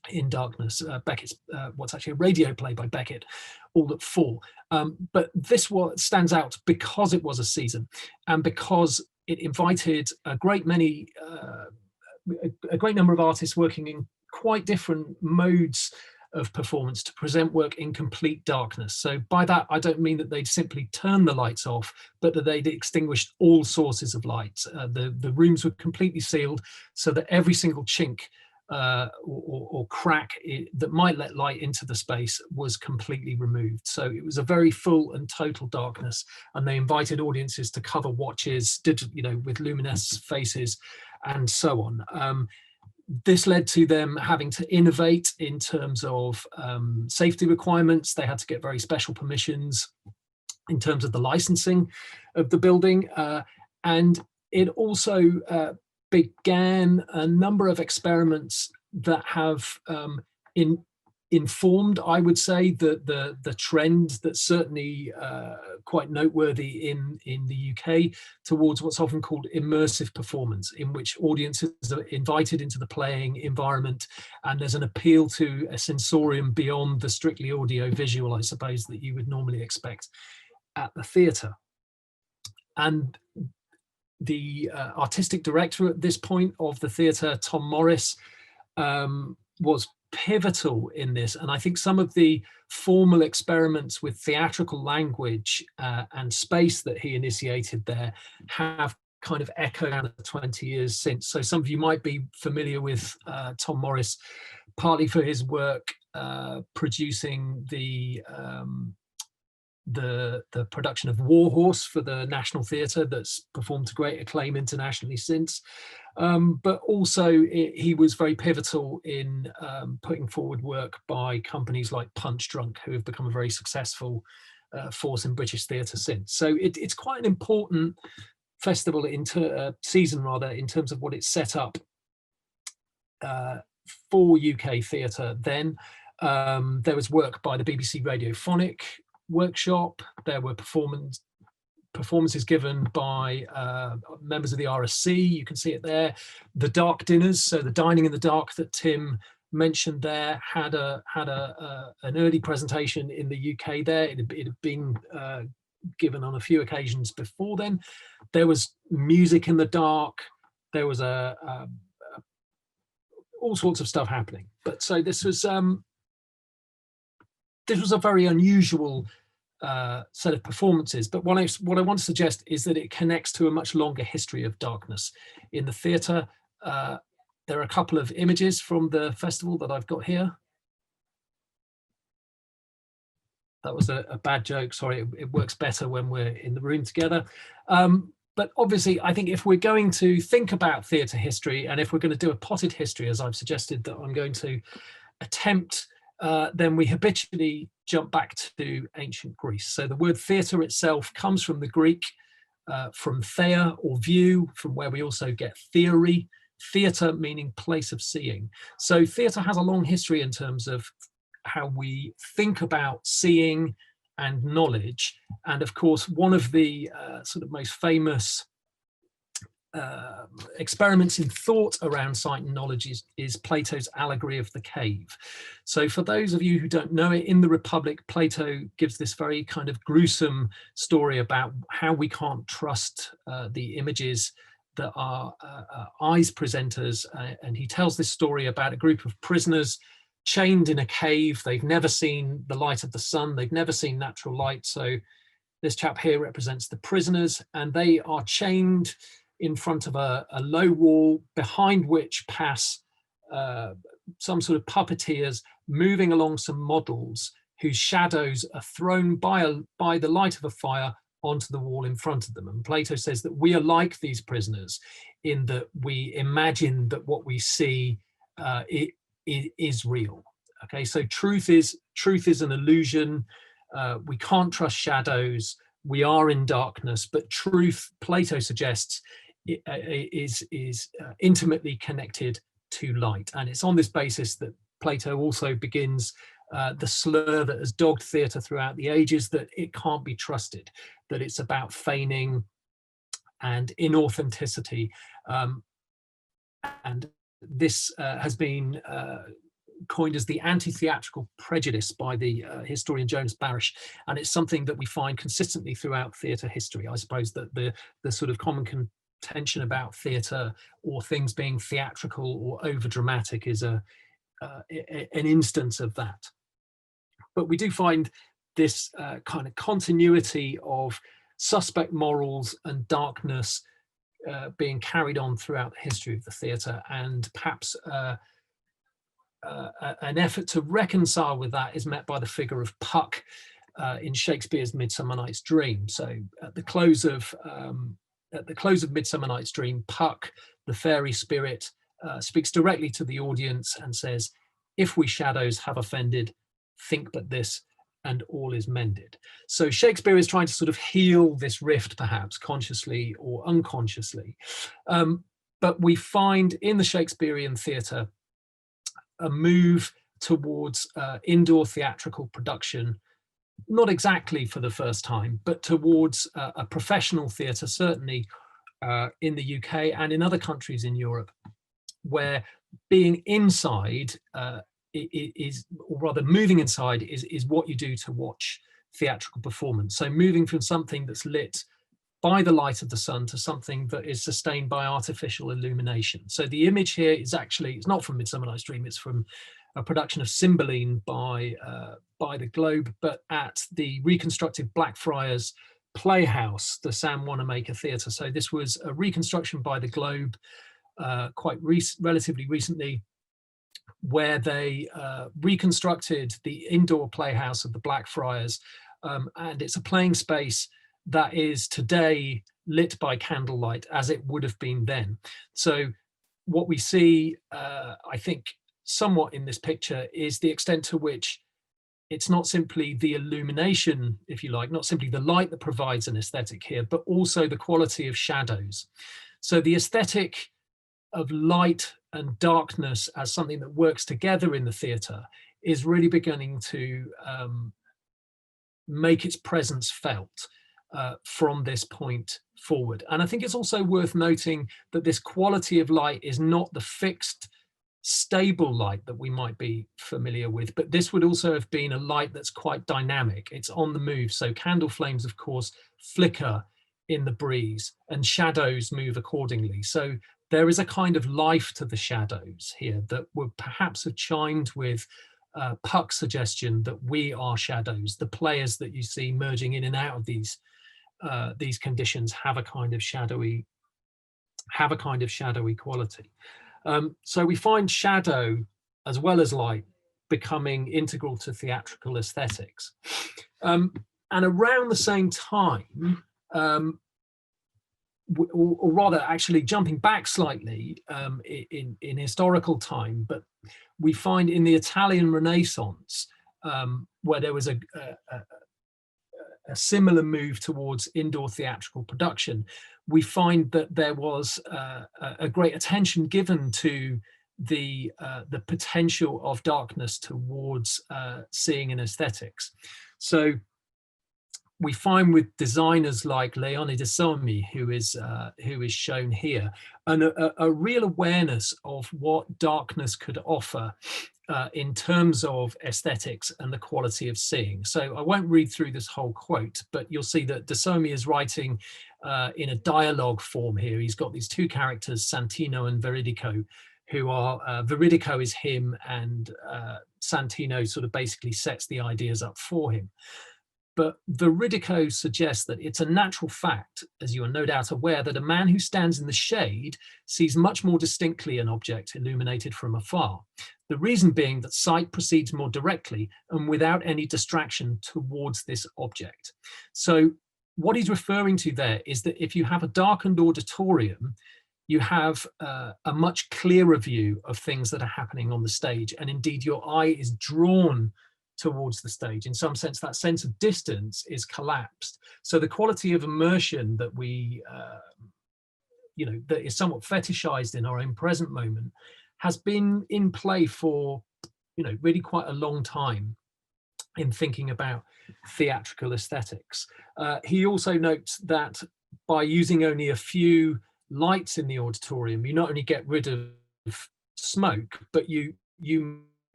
in darkness. Beckett's what's actually a radio play by Beckett, All That Fall. But this stands out because it was a season, and because it invited a great number of artists working in quite different modes of performance to present work in complete darkness. So by that, I don't mean that they'd simply turn the lights off, but that they'd extinguished all sources of light. The rooms were completely sealed so that every single chink or crack that might let light into the space was completely removed. So it was a very full and total darkness, and they invited audiences to cover watches, with luminescent faces and so on. This led to them having to innovate in terms of safety requirements. They had to get very special permissions in terms of the licensing of the building. And it also began a number of experiments that have informed, I would say, the trend that's certainly quite noteworthy in the UK towards what's often called immersive performance, in which audiences are invited into the playing environment, and there's an appeal to a sensorium beyond the strictly audio-visual, I suppose, that you would normally expect at the theatre. And the artistic director at this point of the theatre, Tom Morris, was pivotal in this. And I think some of the formal experiments with theatrical language and space that he initiated there have kind of echoed out the 20 years since. So some of you might be familiar with Tom Morris, partly for his work producing the production of War Horse for the National Theatre that's performed to great acclaim internationally since. But also he was very pivotal in putting forward work by companies like Punch Drunk, who have become a very successful force in British theatre since. So it's quite an important festival, season rather, in terms of what it's set up for UK theatre then. There was work by the BBC Radiophonic Workshop. There were performances given by members of the RSC. You can see it there. The dark dinners, so the dining in the dark that Tim mentioned there, had an early presentation in the UK there. It had been given on a few occasions before then. There was music in the dark. There was all sorts of stuff happening. But so this was a very unusual set of performances. But what I want to suggest is that it connects to a much longer history of darkness in the theatre. There are a couple of images from the festival that I've got here. That was a bad joke, sorry, it works better when we're in the room together. But obviously, I think if we're going to think about theatre history, and if we're going to do a potted history, as I've suggested that I'm going to attempt, then we habitually jump back to ancient Greece. So the word theatre itself comes from the Greek, from thea or view, from where we also get theory, theatre meaning place of seeing. So theatre has a long history in terms of how we think about seeing and knowledge. And of course, one of the sort of most famous experiments in thought around sight and knowledge is Plato's Allegory of the Cave. So for those of you who don't know it, in the Republic, Plato gives this very kind of gruesome story about how we can't trust the images that our eyes present us. And he tells this story about a group of prisoners chained in a cave. They've never seen the light of the sun. They've never seen natural light. So this chap here represents the prisoners, and they are chained in front of a low wall, behind which pass some sort of puppeteers moving along some models whose shadows are thrown by the light of a fire onto the wall in front of them. And Plato says that we are like these prisoners in that we imagine that what we see it is real. Okay, so truth is an illusion. We can't trust shadows. We are in darkness, but truth, Plato suggests, is intimately connected to light. And it's on this basis that Plato also begins the slur that has dogged theatre throughout the ages, that it can't be trusted, that it's about feigning and inauthenticity. And this has been coined as the anti-theatrical prejudice by the historian Jonas Barish, and it's something that we find consistently throughout theatre history. I suppose that the sort of common contention about theatre or things being theatrical or over dramatic is a an instance of that. But we do find this kind of continuity of suspect morals and darkness being carried on throughout the history of the theatre, and perhaps an effort to reconcile with that is met by the figure of Puck in Shakespeare's Midsummer Night's Dream. So at the close of Midsummer Night's Dream, Puck, the fairy spirit, speaks directly to the audience and says, "If we shadows have offended, think but this, and all is mended." So Shakespeare is trying to sort of heal this rift, perhaps consciously or unconsciously. But we find in the Shakespearean theatre a move towards indoor theatrical production, not exactly for the first time, but towards a professional theatre, certainly in the UK and in other countries in Europe, where being inside is, or rather moving inside is what you do to watch theatrical performance. So moving from something that's lit by the light of the sun to something that is sustained by artificial illumination. So the image here is actually, it's not from Midsummer Night's Dream, it's from a production of Cymbeline by the Globe, but at the reconstructed Blackfriars Playhouse, the Sam Wanamaker Theatre. So this was a reconstruction by the Globe relatively recently, where they reconstructed the indoor playhouse of the Blackfriars, and it's a playing space that is today lit by candlelight as it would have been then. So what we see, I think, somewhat in this picture is the extent to which it's not simply the illumination, if you like, not simply the light that provides an aesthetic here, but also the quality of shadows. So the aesthetic of light and darkness as something that works together in the theatre is really beginning to make its presence felt from this point forward. And I think it's also worth noting that this quality of light is not the fixed, stable light that we might be familiar with, but this would also have been a light that's quite dynamic. It's on the move. So candle flames, of course, flicker in the breeze and shadows move accordingly. So there is a kind of life to the shadows here that would perhaps have chimed with Puck's suggestion that we are shadows. The players that you see merging in and out of these conditions have a kind of shadowy quality. So we find shadow as well as light becoming integral to theatrical aesthetics. And around the same time, or rather actually jumping back slightly in historical time, but we find in the Italian Renaissance, where there was a similar move towards indoor theatrical production, we find that there was a great attention given to the potential of darkness towards seeing and aesthetics. So we find with designers like Leone de Sommi, who is shown here, and a real awareness of what darkness could offer in terms of aesthetics and the quality of seeing. So I won't read through this whole quote, but you'll see that de Sommi is writing in a dialogue form here. He's got these two characters, Santino and Veridico, who are, Veridico is him, and Santino sort of basically sets the ideas up for him. But Veridico suggests that it's a natural fact, as you are no doubt aware, that a man who stands in the shade sees much more distinctly an object illuminated from afar. The reason being that sight proceeds more directly and without any distraction towards this object. So what he's referring to there is that if you have a darkened auditorium, you have a much clearer view of things that are happening on the stage. And indeed, your eye is drawn towards the stage. In some sense, that sense of distance is collapsed. So the quality of immersion that we, that is somewhat fetishized in our own present moment has been in play for, really quite a long time in thinking about theatrical aesthetics. He also notes that by using only a few lights in the auditorium, you not only get rid of smoke, but you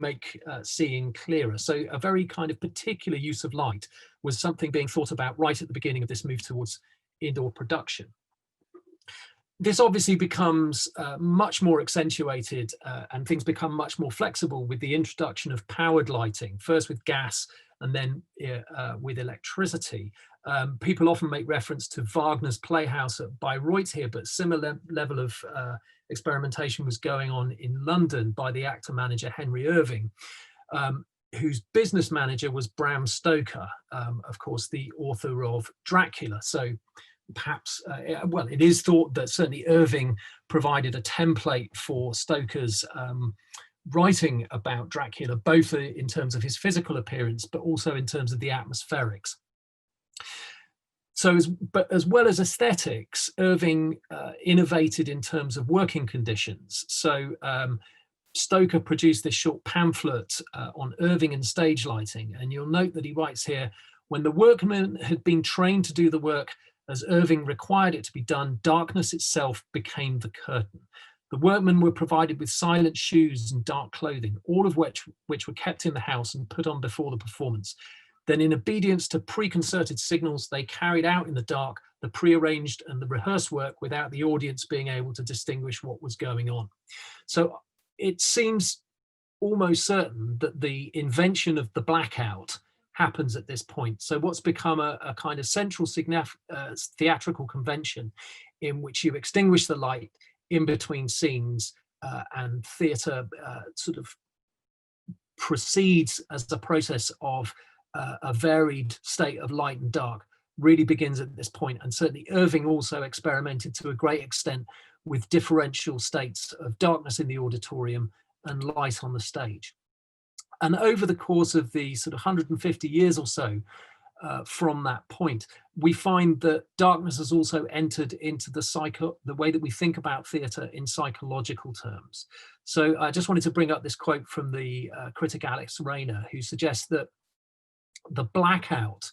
make seeing clearer. So a very kind of particular use of light was something being thought about right at the beginning of this move towards indoor production. this obviously becomes much more accentuated and things become much more flexible with the introduction of powered lighting, first with gas and then with electricity. People often make reference to Wagner's Playhouse at Bayreuth here, but similar level of experimentation was going on in London by the actor manager Henry Irving, whose business manager was Bram Stoker, of course, the author of Dracula. So perhaps, well, it is thought that certainly Irving provided a template for Stoker's writing about Dracula, both in terms of his physical appearance, but also in terms of the atmospherics. So, as well as aesthetics, Irving innovated in terms of working conditions. So Stoker produced this short pamphlet on Irving and stage lighting. And you'll note that he writes here, when the workmen had been trained to do the work as Irving required it to be done, darkness itself became the curtain. The workmen were provided with silent shoes and dark clothing, all of which were kept in the house and put on before the performance. Then in obedience to preconcerted signals, they carried out in the dark the prearranged and the rehearsed work without the audience being able to distinguish what was going on. So it seems almost certain that the invention of the blackout happens at this point. So what's become a kind of central theatrical convention in which you extinguish the light in between scenes and theatre sort of proceeds as a process of a varied state of light and dark really begins at this point. And certainly Irving also experimented to a great extent with differential states of darkness in the auditorium and light on the stage. And over the course of the sort of 150 years or so from that point, we find that darkness has also entered into the way that we think about theatre in psychological terms. So I just wanted to bring up this quote from the critic Alex Rayner, who suggests that the blackout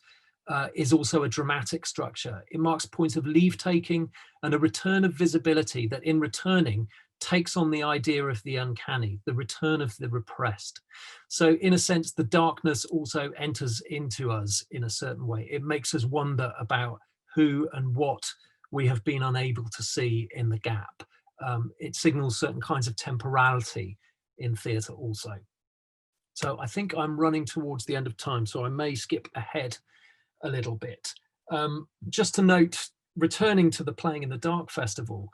is also a dramatic structure. It marks points of leave-taking and a return of visibility that in returning takes on the idea of the uncanny, the return of the repressed. So in a sense, the darkness also enters into us in a certain way. It makes us wonder about who and what we have been unable to see in the gap. It signals certain kinds of temporality in theatre also. So I think I'm running towards the end of time, so I may skip ahead a little bit. Just to note, returning to the Playing in the Dark Festival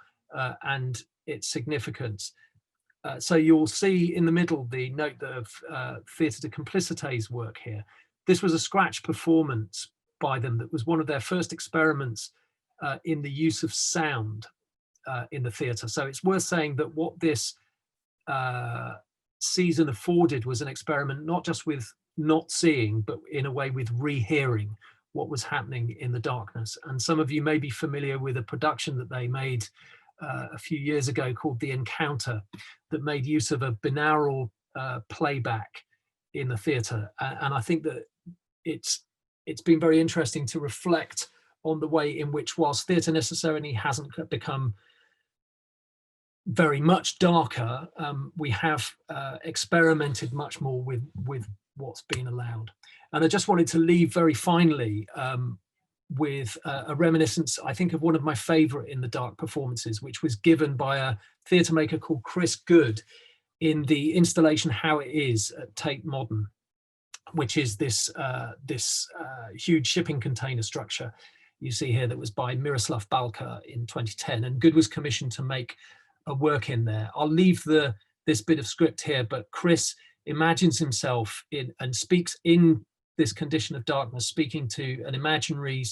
and its significance. So you'll see in the middle the note of Theatre de Complicité's work here. This was a scratch performance by them that was one of their first experiments in the use of sound in the theatre. So it's worth saying that what this season afforded was an experiment not just with not seeing, but in a way with rehearing what was happening in the darkness. And some of you may be familiar with a production that they made a few years ago called The Encounter, that made use of a binaural playback in the theatre. And I think that it's been very interesting to reflect on the way in which, whilst theatre necessarily hasn't become very much darker, we have experimented much more with what's been allowed. And I just wanted to leave very finally with a reminiscence, I think, of one of my favorite in the dark performances, which was given by a theatre maker called Chris Good in the installation How It Is at Tate Modern, which is this huge shipping container structure you see here that was by Miroslav Balka in 2010. And Good was commissioned to make a work in there. I'll leave this bit of script here, but Chris imagines himself in and speaks in this condition of darkness, speaking to an imaginary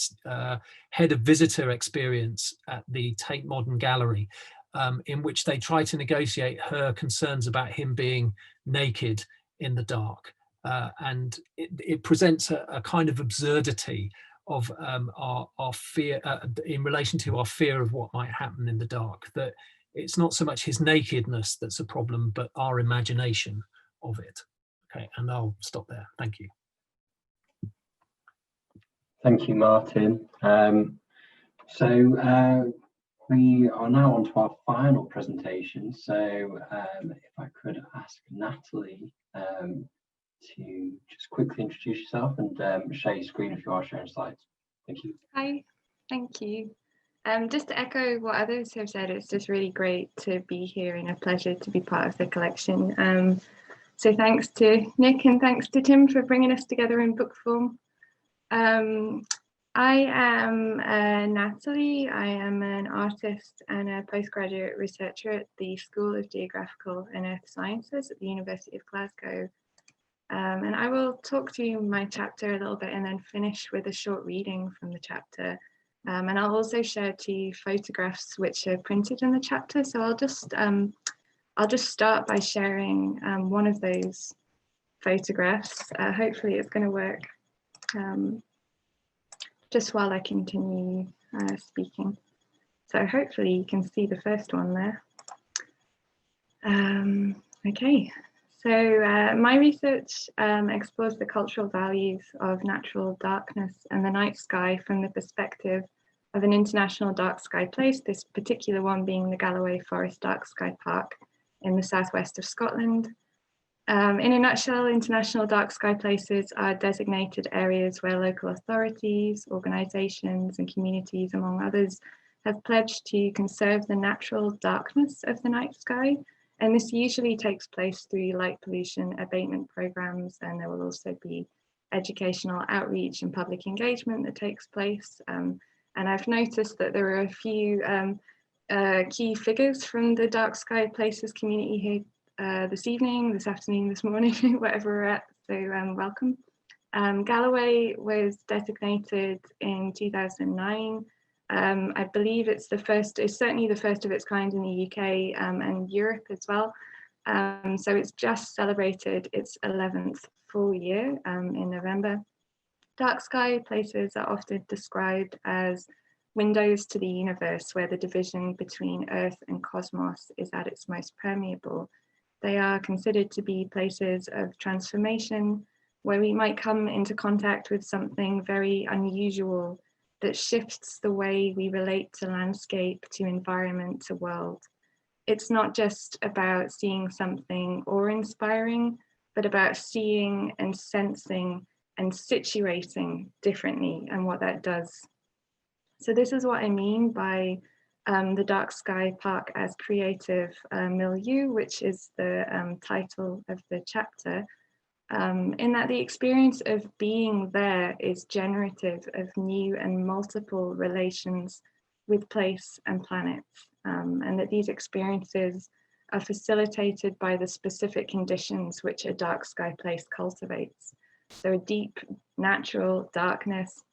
head of visitor experience at the Tate Modern Gallery, in which they try to negotiate her concerns about him being naked in the dark. And it presents a kind of absurdity of our fear in relation to our fear of what might happen in the dark, that it's not so much his nakedness that's a problem, but our imagination of it. Okay, and I'll stop there. Thank you. Thank you, Martin. So we are now on to our final presentation. So if I could ask Natalie to just quickly introduce yourself and share your screen if you are sharing slides. Thank you. Hi, thank you. Just to echo what others have said, it's just really great to be here and a pleasure to be part of the collection. So thanks to Nick and thanks to Tim for bringing us together in book form. I am Natalie. I am an artist and a postgraduate researcher at the School of Geographical and Earth Sciences at the University of Glasgow. And I will talk to you my chapter a little bit and then finish with a short reading from the chapter. And I'll also share 2 photographs which are printed in the chapter. So I'll just start by sharing one of those photographs. Hopefully it's going to work just while I continue speaking. So hopefully you can see the first one there. Okay, so my research explores the cultural values of natural darkness and the night sky from the perspective of an international dark sky place, this particular one being the Galloway Forest Dark Sky Park in the southwest of Scotland. In a nutshell, international dark sky places are designated areas where local authorities, organisations and communities, among others, have pledged to conserve the natural darkness of the night sky. And this usually takes place through light pollution abatement programmes, and there will also be educational outreach and public engagement that takes place. And I've noticed that there are a few key figures from the dark sky places community here this evening, this afternoon, this morning, whatever we're at, so welcome. Galloway was designated in 2009. I believe it's certainly the first of its kind in the UK and Europe as well. So it's just celebrated its 11th full year in November. Dark sky places are often described as windows to the universe, where the division between Earth and cosmos is at its most permeable. They are considered to be places of transformation, where we might come into contact with something very unusual that shifts the way we relate to landscape, to environment, to world. It's not just about seeing something awe-inspiring, but about seeing and sensing and situating differently and what that does. So this is what I mean by the Dark Sky Park as creative milieu, which is the title of the chapter, in that the experience of being there is generative of new and multiple relations with place and planet, and that these experiences are facilitated by the specific conditions which a dark sky place cultivates. So a deep natural darkness,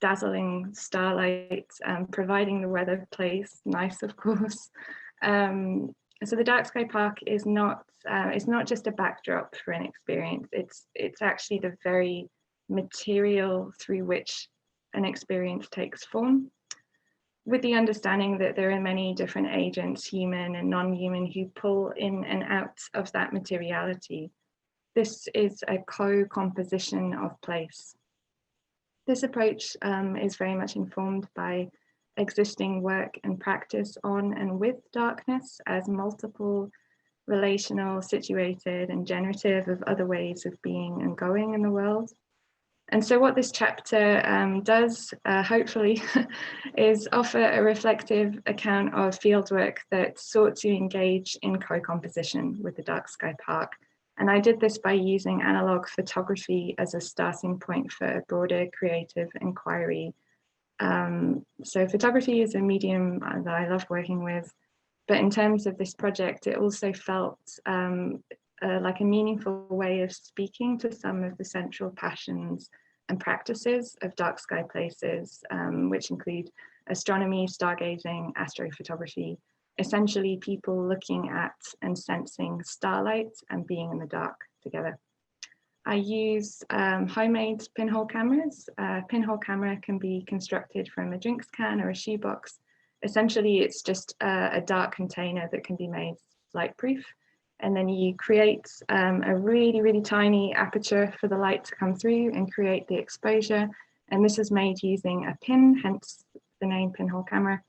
dazzling starlight, providing the weather place nice, of course. So the Dark Sky Park is not just a backdrop for an experience. It's actually the very material through which an experience takes form, with the understanding that there are many different agents, human and non-human, who pull in and out of that materiality. This is a co-composition of place. This approach is very much informed by existing work and practice on and with darkness as multiple relational, situated and generative of other ways of being and going in the world. And so what this chapter does, hopefully, is offer a reflective account of fieldwork that sought to engage in co-composition with the Dark Sky Park. And I did this by using analog photography as a starting point for a broader creative inquiry. So photography is a medium that I love working with, but in terms of this project, it also felt like a meaningful way of speaking to some of the central passions and practices of dark sky places, which include astronomy, stargazing, astrophotography, essentially people looking at and sensing starlight and being in the dark together. I use homemade pinhole cameras. A pinhole camera can be constructed from a drinks can or a shoebox. Essentially, it's just a dark container that can be made light-proof. And then you create a really, really tiny aperture for the light to come through and create the exposure. And this is made using a pin, hence the name pinhole camera.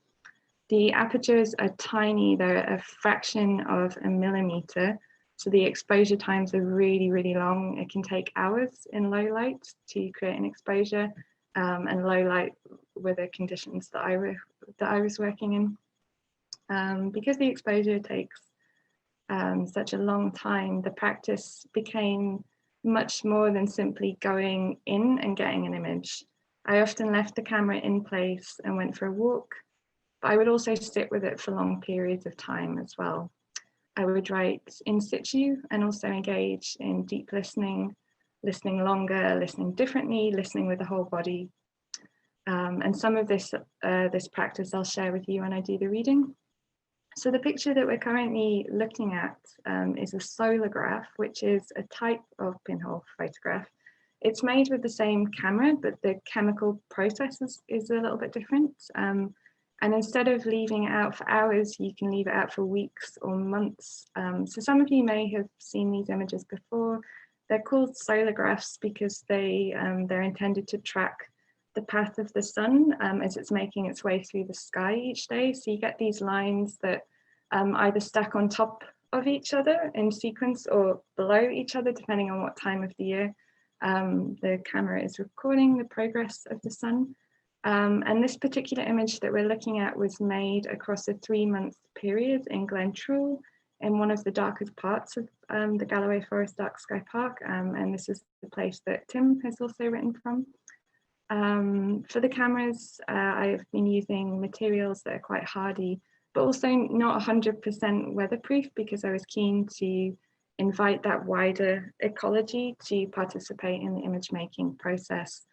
The apertures are tiny, they're a fraction of a millimeter. So the exposure times are really, really long. It can take hours in low light to create an exposure, and low light were the conditions that I that I was working in. Because the exposure takes such a long time, the practice became much more than simply going in and getting an image. I often left the camera in place and went for a walk, but I would also sit with it for long periods of time as well. I would write in situ and also engage in deep listening, listening longer, listening differently, listening with the whole body. And some of this practice I'll share with you when I do the reading. So the picture that we're currently looking at is a Solograph, which is a type of pinhole photograph. It's made with the same camera, but the chemical process is a little bit different. And instead of leaving it out for hours, you can leave it out for weeks or months. So some of you may have seen these images before. They're called Solographs because they're intended to track the path of the sun as it's making its way through the sky each day. So you get these lines that either stack on top of each other in sequence or below each other, depending on what time of the year the camera is recording the progress of the sun. And this particular image that we're looking at was made across a 3-month period in Glentrool, in one of the darkest parts of the Galloway Forest Dark Sky Park. And this is the place that Tim has also written from. For the cameras, I've been using materials that are quite hardy, but also not 100% weatherproof, because I was keen to invite that wider ecology to participate in the image making process.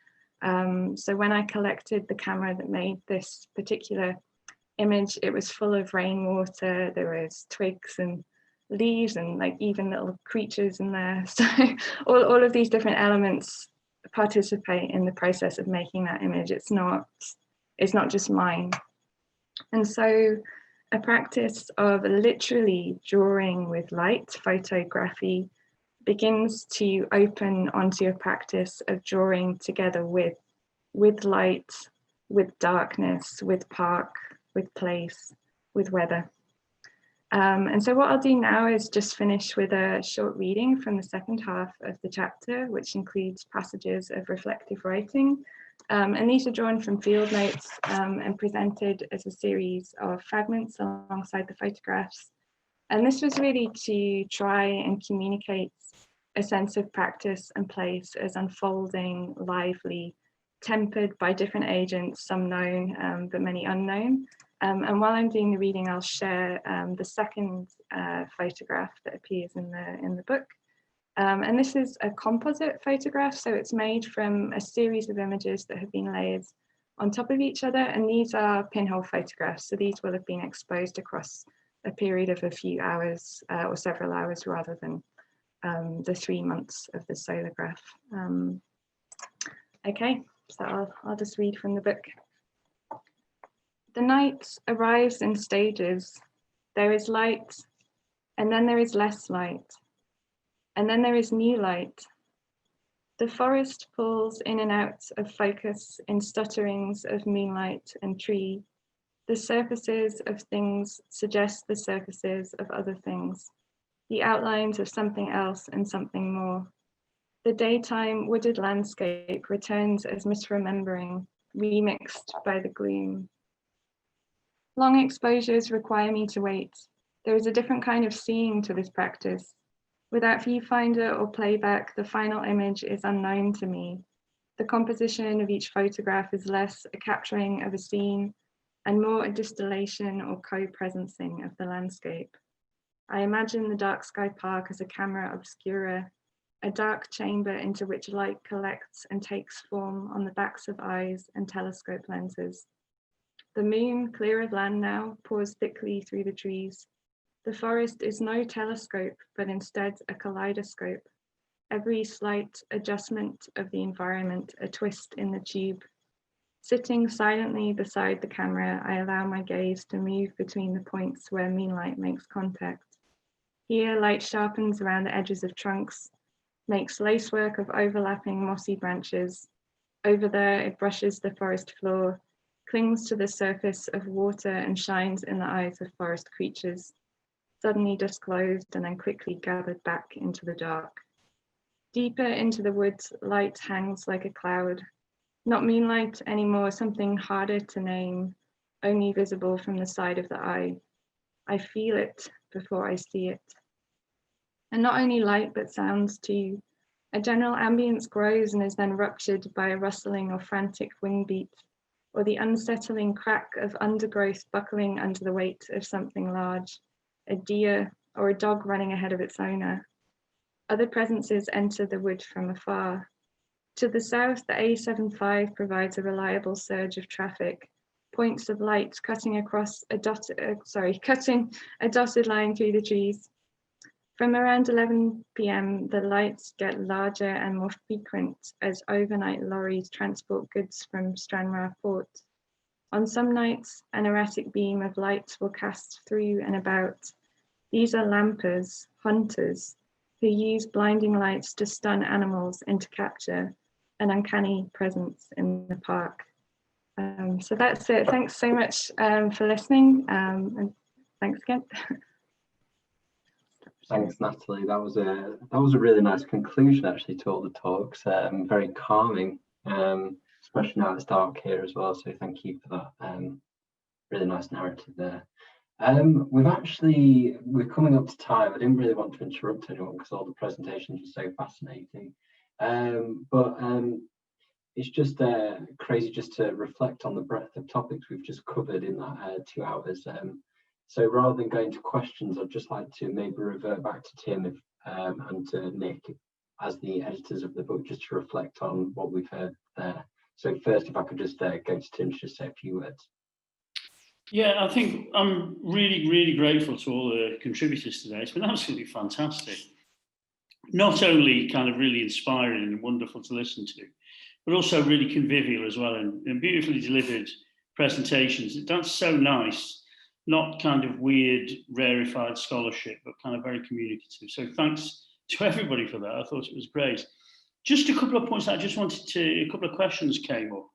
So when I collected the camera that made this particular image, it was full of rainwater, there was twigs and leaves and like even little creatures in there. So all of these different elements participate in the process of making that image. It's not just mine. And so a practice of literally drawing with light, photography, begins to open onto a practice of drawing together with light, with darkness, with park, with place, with weather. And so what I'll do now is just finish with a short reading from the second half of the chapter, which includes passages of reflective writing. And these are drawn from field notes and presented as a series of fragments alongside the photographs. And this was really to try and communicate a sense of practice and place as unfolding, lively, tempered by different agents, some known, but many unknown. And while I'm doing the reading, I'll share the second photograph that appears in the book. And this is a composite photograph, so it's made from a series of images that have been layered on top of each other, and these are pinhole photographs, so these will have been exposed across a period of a few hours or several hours rather than the 3 months of the Solograph. Okay, so I'll just read from the book. The night arrives in stages. There is light, and then there is less light, and then there is new light. The forest pulls in and out of focus in stutterings of moonlight and tree. The surfaces of things suggest the surfaces of other things, the outlines of something else and something more. The daytime wooded landscape returns as misremembering, remixed by the gloom. Long exposures require me to wait. There is a different kind of seeing to this practice. Without viewfinder or playback, the final image is unknown to me. The composition of each photograph is less a capturing of a scene and more a distillation or co-presencing of the landscape. I imagine the dark sky park as a camera obscura, a dark chamber into which light collects and takes form on the backs of eyes and telescope lenses. The moon, clear of land now, pours thickly through the trees. The forest is no telescope, but instead a kaleidoscope. Every slight adjustment of the environment, a twist in the tube. Sitting silently beside the camera, I allow my gaze to move between the points where moonlight makes contact. Here, light sharpens around the edges of trunks, makes lacework of overlapping mossy branches. Over there, it brushes the forest floor, clings to the surface of water and shines in the eyes of forest creatures, suddenly disclosed and then quickly gathered back into the dark. Deeper into the woods, light hangs like a cloud. Not moonlight anymore, something harder to name. only visible from the side of the eye. I feel it before I see it. And not only light, but sounds too. A general ambience grows and is then ruptured by a rustling or frantic wing beat, or the unsettling crack of undergrowth buckling under the weight of something large, a deer or a dog running ahead of its owner. Other presences enter the wood from afar. To the south, the A75 provides a reliable surge of traffic, points of light cutting across cutting a dotted line through the trees. From around 11 p.m, the lights get larger and more frequent as overnight lorries transport goods from Stranraer Port. On some nights, an erratic beam of light will cast through and about. These are lampers, hunters, who use blinding lights to stun animals and to capture an uncanny presence in the park. So that's it. Thanks so much for listening, and thanks again. Thanks, Natalie. That was a really nice conclusion, actually, to all the talks. Very calming, especially now it's dark here as well. So thank you for that. Really nice narrative there. We're coming up to time. I didn't really want to interrupt anyone because all the presentations were so fascinating. But it's just crazy just to reflect on the breadth of topics we've just covered in that 2 hours. So rather than going to questions, I'd just like to maybe revert back to Tim and to Nick as the editors of the book, just to reflect on what we've heard there. So first, if I could just go to Tim to just say a few words. Yeah, I think I'm really, really grateful to all the contributors today. It's been absolutely fantastic. Not only kind of really inspiring and wonderful to listen to, but also really convivial as well, and beautifully delivered presentations. That's so nice. Not kind of weird, rarefied scholarship, but kind of very communicative. So thanks to everybody for that. I thought it was great. Just a couple of points that I just wanted to, a couple of questions came up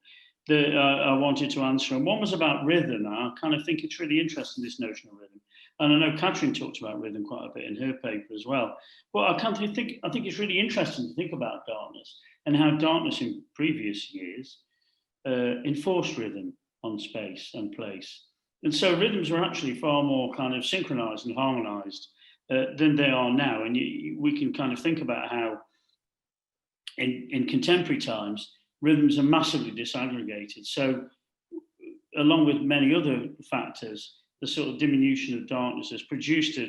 that I wanted to answer. And one was about rhythm. I kind of think it's really interesting, this notion of rhythm. And I know Catherine talked about rhythm quite a bit in her paper as well. But I think it's really interesting to think about darkness and how darkness in previous years enforced rhythm on space and place. And so rhythms were actually far more kind of synchronized and harmonized than they are now. And we can kind of think about how in contemporary times, rhythms are massively disaggregated. So along with many other factors, the sort of diminution of darkness has produced a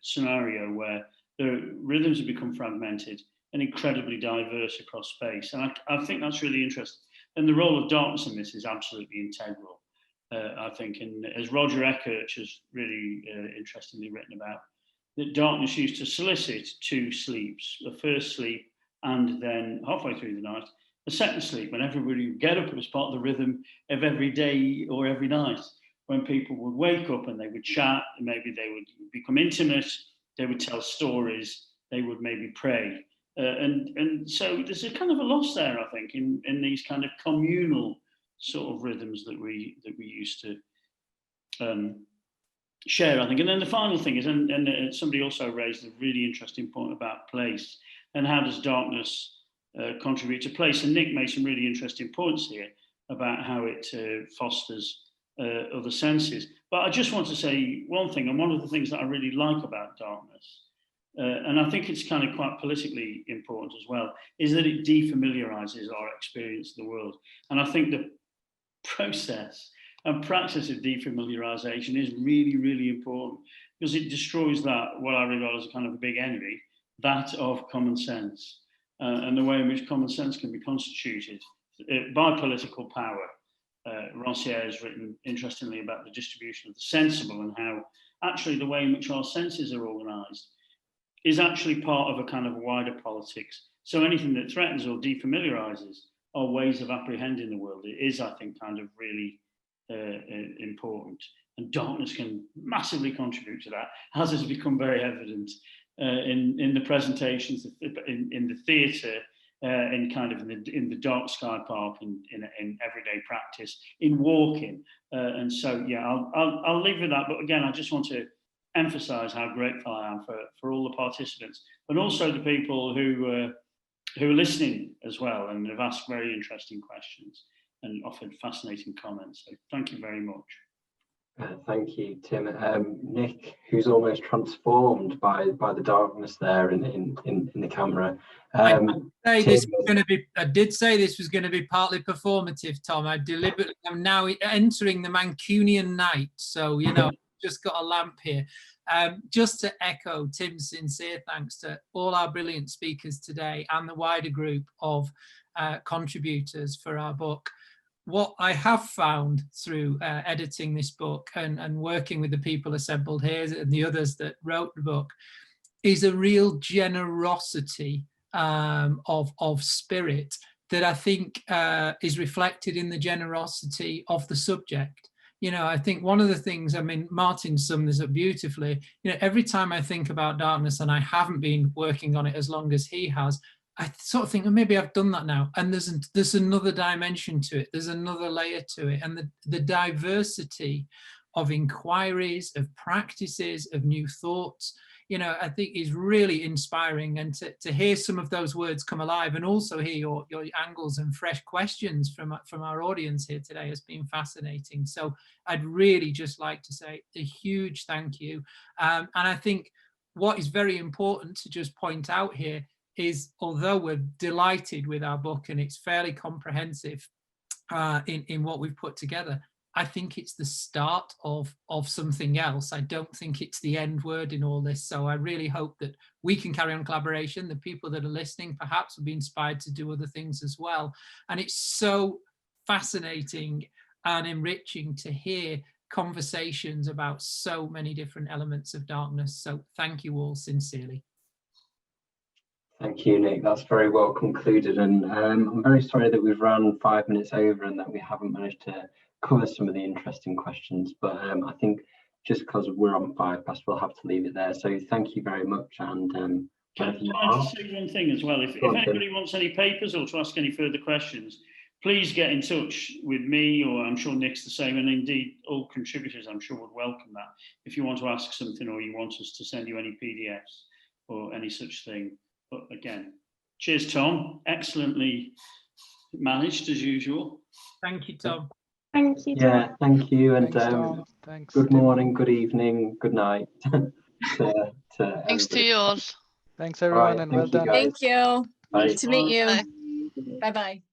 scenario where the rhythms have become fragmented and incredibly diverse across space. And I think that's really interesting. And the role of darkness in this is absolutely integral. I think, and as Roger Eckert has really interestingly written about, that darkness used to solicit 2 sleeps, the first sleep and then halfway through the night, a second sleep, when everybody would get up. It was part of the rhythm of every day or every night, when people would wake up and they would chat, and maybe they would become intimate, they would tell stories, they would maybe pray. And so there's a kind of a loss there, I think, in these kind of communal sort of rhythms that we used to share, I think. And then the final thing is, and somebody also raised a really interesting point about place and how does darkness contribute to place. And Nick made some really interesting points here about how it fosters other senses. But I just want to say one thing, and one of the things that I really like about darkness, and I think it's kind of quite politically important as well, is that it defamiliarizes our experience of the world. And I think the process and practice of defamiliarization is really, really important, because it destroys that, what I regard as a kind of a big enemy, that of common sense, and the way in which common sense can be constituted by political power. Rancière has written interestingly about the distribution of the sensible, and how actually the way in which our senses are organized is actually part of a kind of wider politics. So anything that threatens or defamiliarizes our ways of apprehending the world, it is, I think, kind of really important. And darkness can massively contribute to that, as has become very evident in the presentations, in the theatre, in the dark sky park, in everyday practice, in walking. And so, yeah, I'll leave with that. But again, I just want to emphasize how grateful I am for all the participants, and also the people who are listening as well, and have asked very interesting questions and offered fascinating comments. So thank you very much. Thank you, Tim. Nick, who's almost transformed by the darkness there in the camera. I did say this was going to be partly performative, Tom. I deliberately am now entering the Mancunian night, so you know, just got a lamp here. Just to echo Tim's sincere thanks to all our brilliant speakers today and the wider group of contributors for our book. What I have found through editing this book and working with the people assembled here and the others that wrote the book is a real generosity of spirit that I think is reflected in the generosity of the subject. You know, I think one of the things, I mean, Martin summed this up beautifully, you know, every time I think about darkness, and I haven't been working on it as long as he has, I sort of think, oh, maybe I've done that now. And there's another dimension to it. There's another layer to it. And the diversity of inquiries, of practices, of new thoughts, you know, I think is really inspiring. And to hear some of those words come alive and also hear your angles and fresh questions from our audience here today has been fascinating. So I'd really just like to say a huge thank you. And I think what is very important to just point out here is, although we're delighted with our book and it's fairly comprehensive in what we've put together, I think it's the start of something else. I don't think it's the end word in all this. So I really hope that we can carry on collaboration. The people that are listening perhaps will be inspired to do other things as well. And it's so fascinating and enriching to hear conversations about so many different elements of darkness. So thank you all sincerely. Thank you, Nick. That's very well concluded. And I'm very sorry that we've run 5 minutes over and that we haven't managed to cover some of the interesting questions. But I think just because we're on 5 past, we'll have to leave it there. So thank you very much. And can I just say one thing as well? If anybody wants any papers or to ask any further questions, please get in touch with me, or I'm sure Nick's the same, and indeed all contributors I'm sure would welcome that. If you want to ask something or you want us to send you any PDFs or any such thing. But again, cheers, Tom. Excellently managed as usual. Thank you, Tom. Thank you, Tom. Yeah, thank you. And Thanks, good Tim. morning, good evening, good night. Thanks to you all. Thanks, everyone, Right, and well thank you, done. guys. Thank you. Bye. Good to meet you. Bye. Bye-bye.